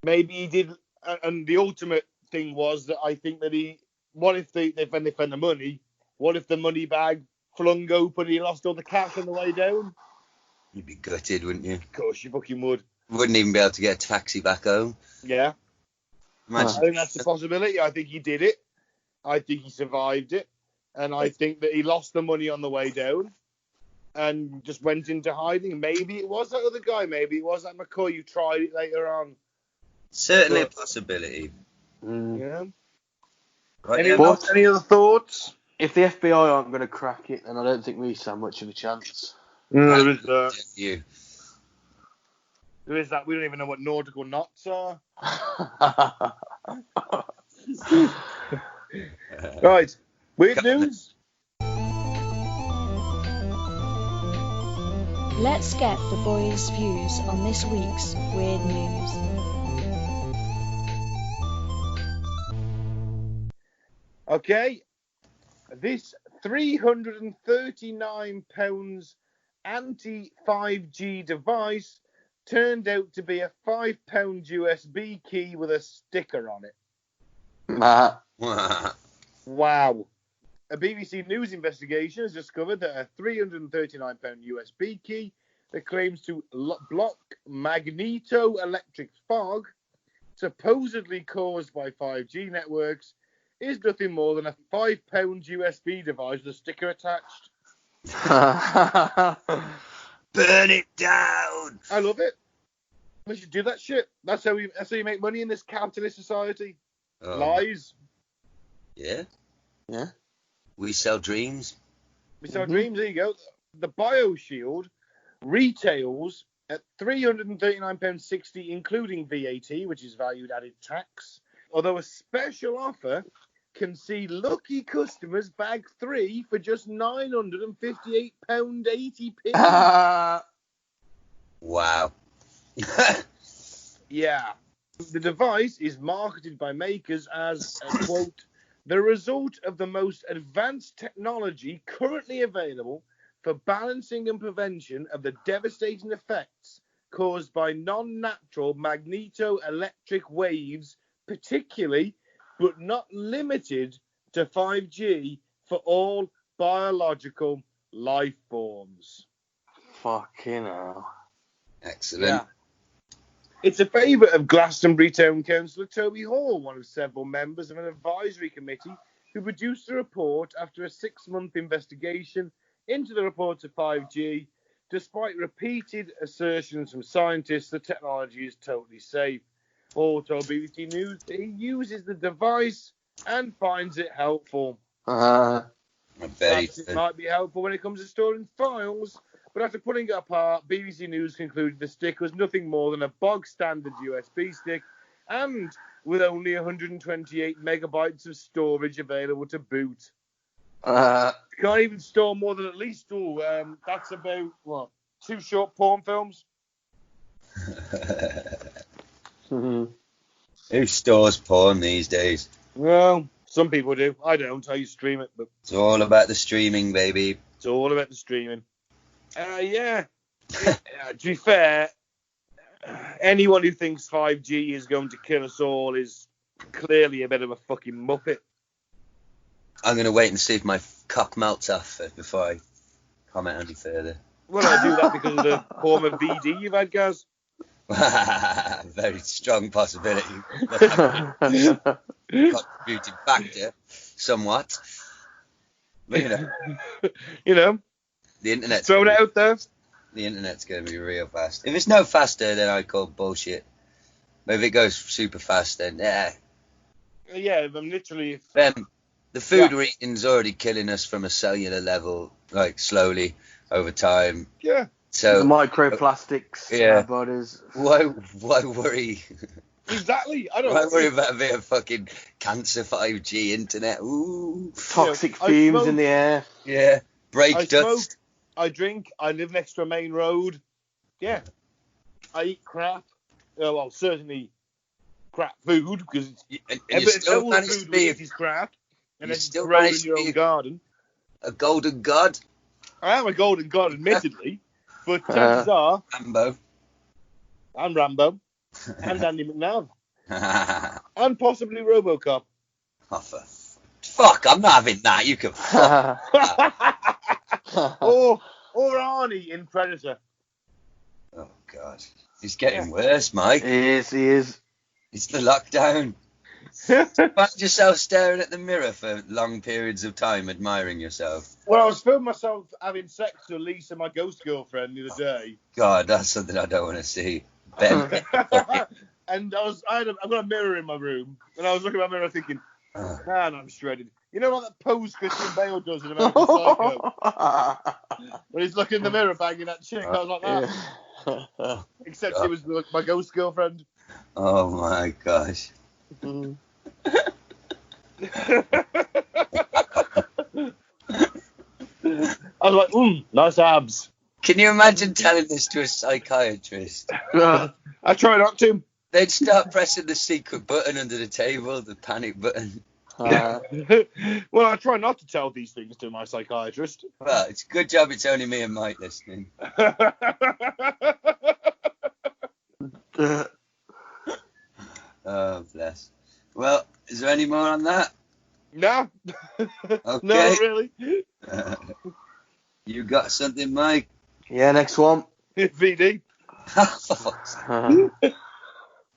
maybe he did. And the ultimate thing was that I think that what if when they found the money, what if the money bag flung open and he lost all the cash on the way down? You'd be gutted, wouldn't you? Of course, you fucking would. Wouldn't even be able to get a taxi back home. Yeah. I think that's a possibility. I think he did it. I think he survived it. And I think that he lost the money on the way down and just went into hiding. Maybe it was that other guy. Maybe it was that McCoy who tried it later on. Certainly a possibility. Yeah. Right, Any other thoughts? If the FBI aren't going to crack it, then I don't think we stand much of a chance. There is that. You. There is that. We don't even know what nautical knots are. Right. Weird news. Let's get the boys' views on this week's weird news. Okay. This £339 anti-5G device turned out to be a £5 USB key with a sticker on it. Wow. A BBC News investigation has discovered that a £339 USB key that claims to block magneto-electric fog, supposedly caused by 5G networks, is nothing more than a £5 USB device with a sticker attached. Burn it down! I love it. We should do that shit. That's how you make money in this capitalist society. Lies. Yeah. Yeah. We sell dreams. We sell dreams. There you go. The BioShield retails at £339.60, including VAT, which is value added tax. Although a special offer can see lucky customers bag 3 for just £958.80. Wow. Yeah. The device is marketed by makers as, quote, the result of the most advanced technology currently available for balancing and prevention of the devastating effects caused by non-natural magneto-electric waves, particularly but not limited to 5G for all biological life forms. Fucking hell. Excellent. Yeah. It's a favourite of Glastonbury Town Councillor Toby Hall, one of several members of an advisory committee who produced the report after a 6-month investigation into the reports of 5G, despite repeated assertions from scientists the technology is totally safe. Hall told BBC News that he uses the device and finds it helpful. It might be helpful when it comes to storing files, but after putting it apart, BBC News concluded the stick was nothing more than a bog-standard USB stick, and with only 128 megabytes of storage available to boot. Can't even store more than at least, that's about, 2 short porn films? Who stores porn these days? Well, some people do. I don't. I stream it, but It's all about the streaming, baby. it's all about the streaming. Yeah. To be fair, anyone who thinks 5G is going to kill us all is clearly a bit of a fucking muppet. I'm going to wait and see if my cock melts off before I comment any further. Well, I do that because of the form of VD you've had, Gaz. Very strong possibility. Contributing factor, somewhat. But, You know, The internet's Throwing it out there. The internet's going to be real fast. If it's no faster, then I call bullshit. But if it goes super fast, then yeah. Yeah, I'm literally. Then the food we're eating is already killing us from a cellular level, slowly over time. Yeah. So the microplastics in our bodies. Why worry? Exactly. I don't. Why worry about a bit of fucking cancer 5G internet? Ooh. Toxic fumes in the air. Yeah. Brake I ducts. Smoke, I drink. I live next to a main road. Yeah. I eat crap. Well, certainly crap food because and you still managed to be crap. And you then still grow in managed to your be own garden. A golden god. I am a golden god, admittedly, but chances are Rambo. I'm Rambo and Andy McNabb and possibly RoboCop. Oh, fuck! I'm not having that. You can fuck. or Arnie in Predator. Oh god, he's getting worse, Mike. He is. It's the lockdown. Find yourself staring at the mirror for long periods of time, admiring yourself. Well, I was filming myself having sex with Lisa, my ghost girlfriend, the other day. God, that's something I don't want to see. Ben. And I've got a mirror in my room, and I was looking at my mirror thinking, man, I'm shredded. You know what that pose Christian Bale does in American Psycho? When he's looking in the mirror banging that chick, I was like that. Yeah. Except she was my ghost girlfriend. Oh my gosh. I was like, nice abs. Can you imagine telling this to a psychiatrist? I try not to. They'd start pressing the secret button under the table, the panic button. Well, I try not to tell these things to my psychiatrist. Well, it's a good job it's only me and Mike listening. Oh, bless. Well, is there any more on that? No. Okay. No, really. You got something, Mike? Yeah, next one. VD.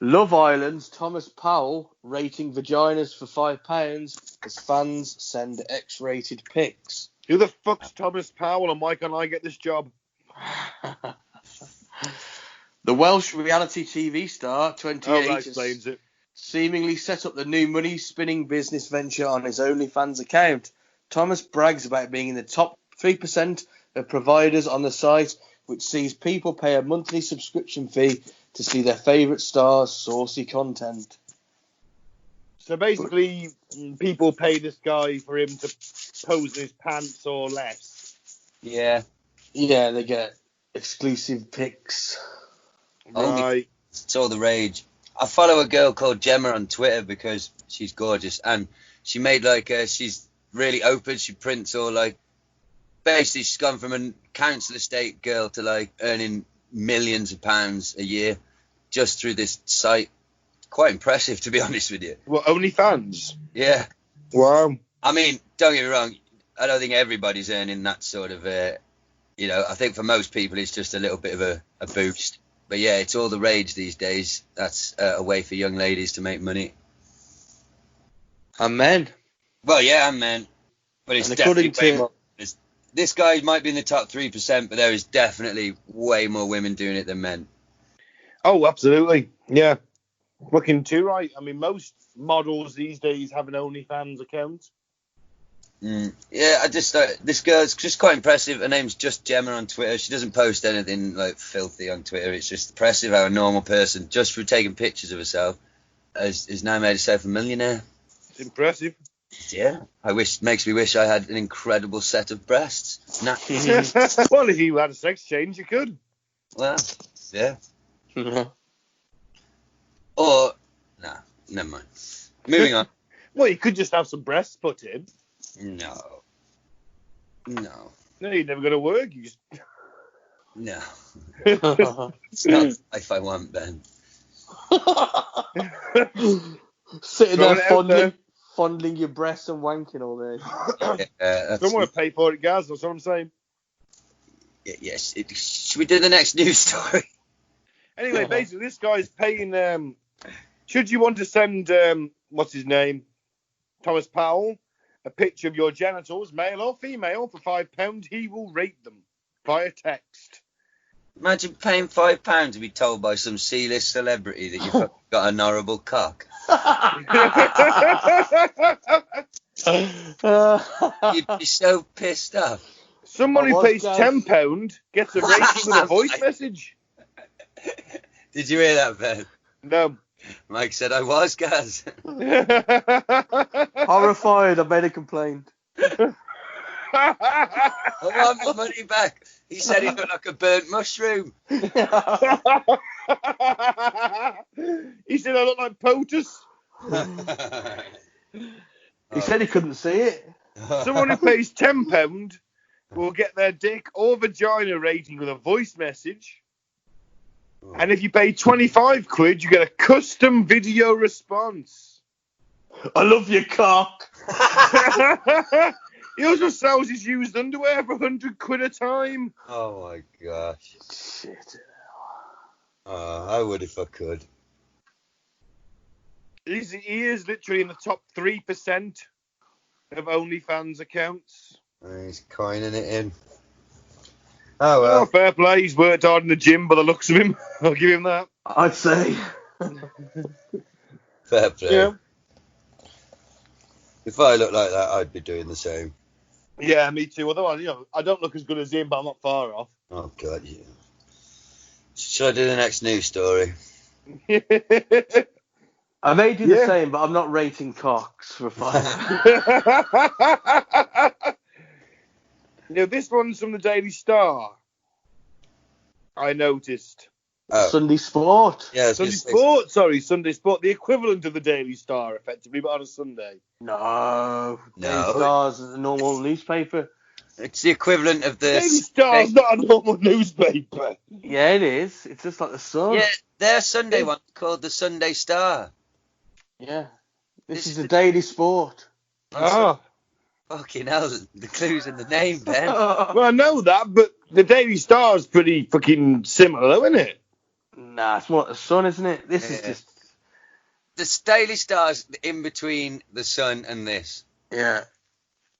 Love Island's Thomas Powell rating vaginas for £5 as fans send X-rated pics. Who the fuck's Thomas Powell, and why can't I get this job? The Welsh reality TV star, 28, that explains it. seemingly set up the new money-spinning business venture on his OnlyFans account. Thomas brags about being in the top 3% of providers on the site, which sees people pay a monthly subscription fee to see their favourite stars' saucy content. So basically, people pay this guy for him to pose in his pants or less. Yeah. Yeah, they get exclusive pics. Right. It's all the rage. I follow a girl called Gemma on Twitter because she's gorgeous, and she made she's really open. She prints all basically she's gone from a council estate girl to earning millions of pounds a year just through this site. Quite impressive, to be honest with you. Well, OnlyFans? Yeah. Wow. I mean, don't get me wrong. I don't think everybody's earning that sort of, I think for most people it's just a little bit of a boost. But yeah, it's all the rage these days. That's a way for young ladies to make money. And men. Well, yeah, and men. But it's definitely way more. This guy might be in the top 3%, but there is definitely way more women doing it than men. Oh, absolutely. Yeah. Looking too right. I mean, most models these days have an OnlyFans account. Yeah, this girl's just quite impressive. Her name's just Gemma on Twitter. She doesn't post anything filthy on Twitter. It's just impressive how a normal person, just through taking pictures of herself, has now made herself a millionaire. It's impressive. Yeah, makes me wish I had an incredible set of breasts. Nah. Well, if you had a sex change, you could. Well, yeah. Or, nah, never mind. Moving on. Well, you could just have some breasts put in. No. No, you're never going to work. You just... No. It's not the life I want, Ben. Sitting there fondling your breasts and wanking all day. Don't want to pay for it, guys. That's what I'm saying. Yes. Should we do the next news story? Anyway, basically, this guy's paying. Should you want to send what's his name, Thomas Powell, a picture of your genitals, male or female, for £5, he will rate them. via text. Imagine paying £5 to be told by some C-list celebrity that you've got an horrible cock. You'd be so pissed off. Someone who pays £10 gets a rating with a voice message. Did you hear that, Ben? No. Mike said I was, Gaz. Horrified, I made a complaint. I want my money back. He said he looked like a burnt mushroom. He said I look like POTUS. He said he couldn't see it. Someone who pays £10 will get their dick or vagina rating with a voice message. And if you pay 25 quid, you get a custom video response. I love your cock. He also sells his used underwear for 100 quid a time. Oh my gosh. Shit. I would if I could. He is literally in the top 3% of OnlyFans accounts. He's coining it in. Oh well. Oh, fair play. He's worked hard in the gym by the looks of him. I'll give him that. I'd say. Fair play. Yeah. If I looked like that, I'd be doing the same. Yeah, me too. Although I don't look as good as him, but I'm not far off. Oh god, yeah. Shall I do the next news story? I may do the same, but I'm not rating cocks for 5. This one's from the Daily Star. I noticed. Oh. Sunday Sport. Yeah, Sunday Sport. The equivalent of the Daily Star, effectively, but on a Sunday. No. Daily Star's a normal newspaper. It's the equivalent of the... Daily Star's not a normal newspaper. Yeah, it is. It's just like the Sun. Yeah, their Sunday one's called the Sunday Star. Yeah. This is the Daily Sport. Ah. Fucking hell, the clue's in the name, Ben. Well, I know that, but the Daily Star's pretty fucking similar, isn't it? Nah, it's more like the Sun, isn't it? This is just... The Daily Star's in between the Sun and this. Yeah.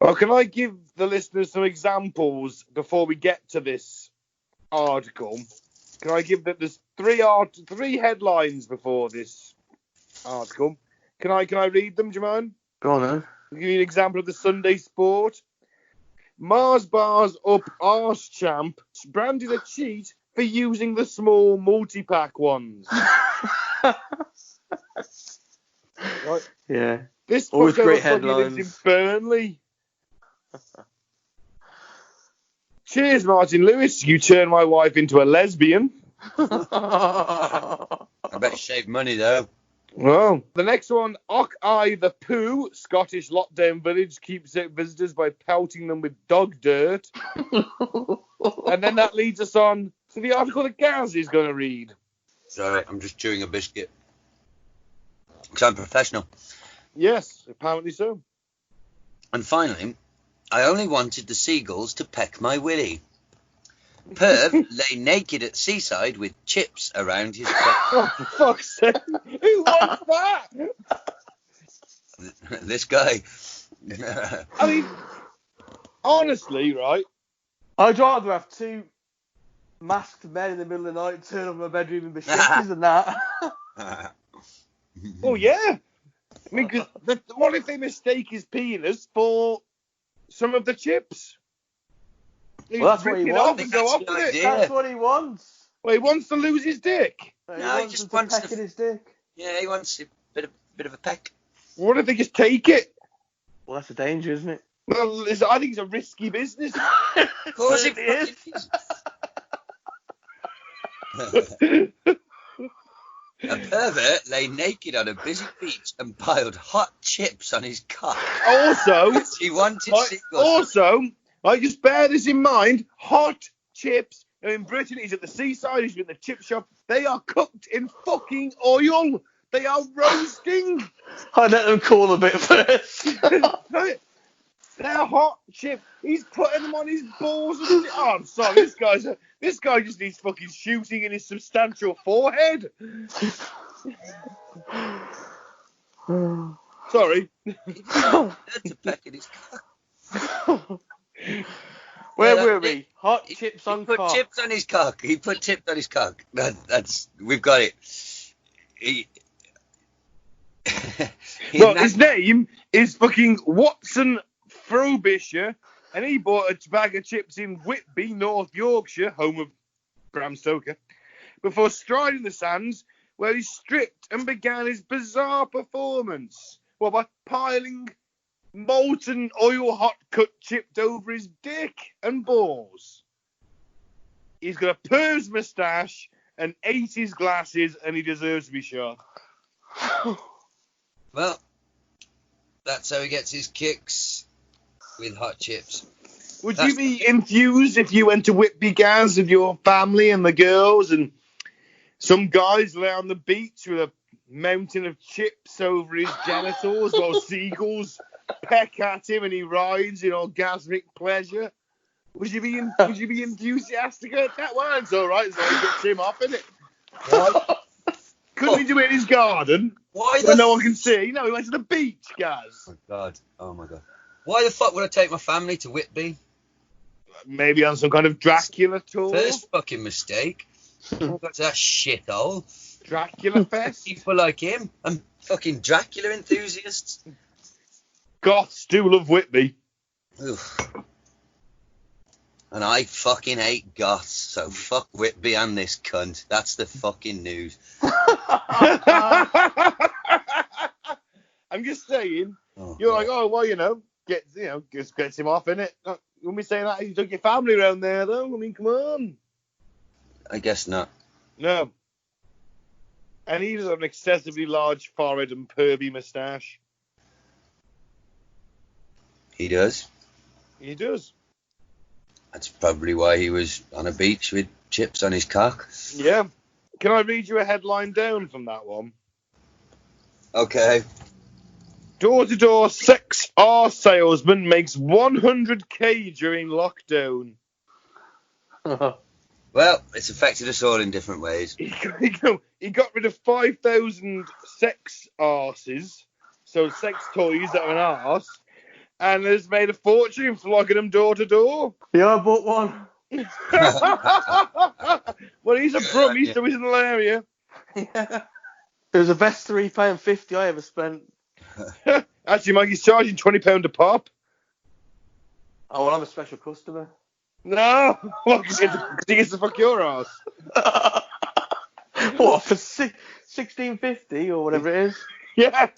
Well, can I give the listeners some examples before we get to this article? Can I give that there's three headlines before this article? Can I read them, do you mind? Go on then. I'll give you an example of the Sunday Sport. Mars bars up arse champ branded a cheat for using the small multi-pack ones. Right. Yeah. This always great headlines. headlines. In Burnley. Cheers, Martin Lewis. You turned my wife into a lesbian. I bet you shaved money, though. Well, the next one, Ock-Eye the Poo, Scottish lockdown village keeps out visitors by pelting them with dog dirt. And then that leads us on to the article that Gaz is going to read. Sorry, I'm just chewing a biscuit. Because I'm professional. Yes, apparently so. And finally, I only wanted the seagulls to peck my willy. Perv lay naked at seaside with chips around his butt. Oh, for fuck's sake. Who wants that? This guy. I mean, honestly, right? I'd rather have two masked men in the middle of the night turn up my bedroom and be shitties than that. Oh, yeah. I mean, cause what if they mistake his penis for some of the chips? Well, that's what he wants. Go off with it. That's what he wants. Well, he wants to lose his dick. No, he just wants to peck at his dick. Yeah, he wants a bit of a peck. What if they just take it? Well, that's a danger, isn't it? Well, I think it's a risky business. Of course it is. A pervert lay naked on a busy beach and piled hot chips on his cock. Also, he wanted seagulls. Also, just bear this in mind, hot chips. In Britain, he's at the seaside, he's in the chip shop. They are cooked in fucking oil. They are roasting. I let them cool a bit first. They're hot chips. He's putting them on his balls. Oh, I'm sorry. This guy just needs fucking shooting in his substantial forehead. Sorry. To peck at his cock. Where were we? Hot chips on He put cock. chips on his cock. He put chips on his cock. That's we've got it. Well, his name is fucking Watson Frobisher, and he bought a bag of chips in Whitby, North Yorkshire, home of Bram Stoker, before striding the sands, where he stripped and began his bizarre performance. Well, by piling molten oil hot cut chipped over his dick and balls. He's got a Purrs moustache and 80s glasses, and he deserves to be shot. Well, that's how he gets his kicks, with hot chips. Would you be enthused if you went to Whitby Gaz with your family and the girls, and some guys lay on the beach with a mountain of chips over his genitals while seagulls peck at him and he rides in orgasmic pleasure? Would you be enthusiastic at that? Well, it's all right, so he gets him off, isn't it? Right? Couldn't he do it in his garden? Why Where no one can see? No, he went to the beach, Gaz. Oh my god. Why the fuck would I take my family to Whitby? Maybe on some kind of Dracula tour. First fucking mistake. I got to that shithole. Dracula Fest. People like him. I'm fucking Dracula enthusiasts. Goths do love Whitby. Oof. And I fucking hate goths, so fuck Whitby and this cunt. That's the fucking news. I'm just saying. You're like, oh well, just gets him off, innit? You wouldn't be saying that if you took your family around there, though. I mean, come on. I guess not. No. And he does have an excessively large forehead and pervy moustache. He does. He does. That's probably why he was on a beach with chips on his cock. Yeah. Can I read you a headline down from that one? Okay. Door-to-door sex R salesman makes 100k during lockdown. Well, it's affected us all in different ways. He got rid of 5,000 sex arses, so sex toys that are an arse, and has made a fortune flogging them door to door. Yeah, I bought one. Well, he's a brummie, so he's in the area. Yeah. It was the best £3.50 I ever spent. Actually, Mike, he's charging £20 a pop. Oh, well, I'm a special customer. No, because he gets to fuck your ass. What, for $16.50 or whatever it is? Yeah.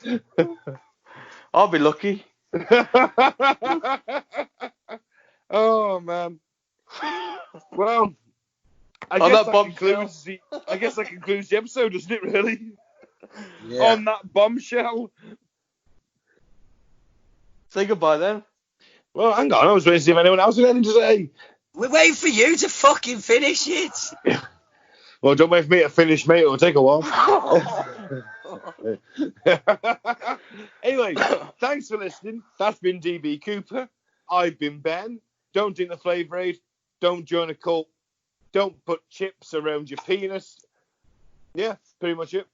I'll be lucky. Oh man. Well, I guess that concludes the episode, doesn't it? Really? Yeah. On that bombshell. Say goodbye then. Well, hang on. I was waiting to see if anyone else had anything to say. We're waiting for you to fucking finish it. Well, don't wait for me to finish, mate. It'll take a while. Anyway, thanks for listening. That's been DB Cooper. I've been Ben. Don't drink the Flavour Aid. Don't join a cult. Don't put chips around your penis. Yeah, pretty much it.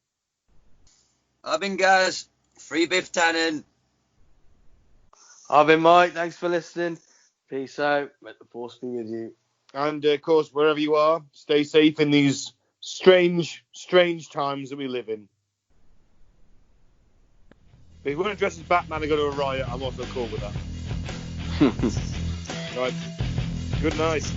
I've been Gaz. Free Biff Tannen. I've been Mike. Thanks for listening. Peace out. Let the force be with you. And, of course, wherever you are, stay safe in these strange, strange times that we live in. But if you want to dress as Batman and go to a riot, I'm also cool with that. Right. Good night.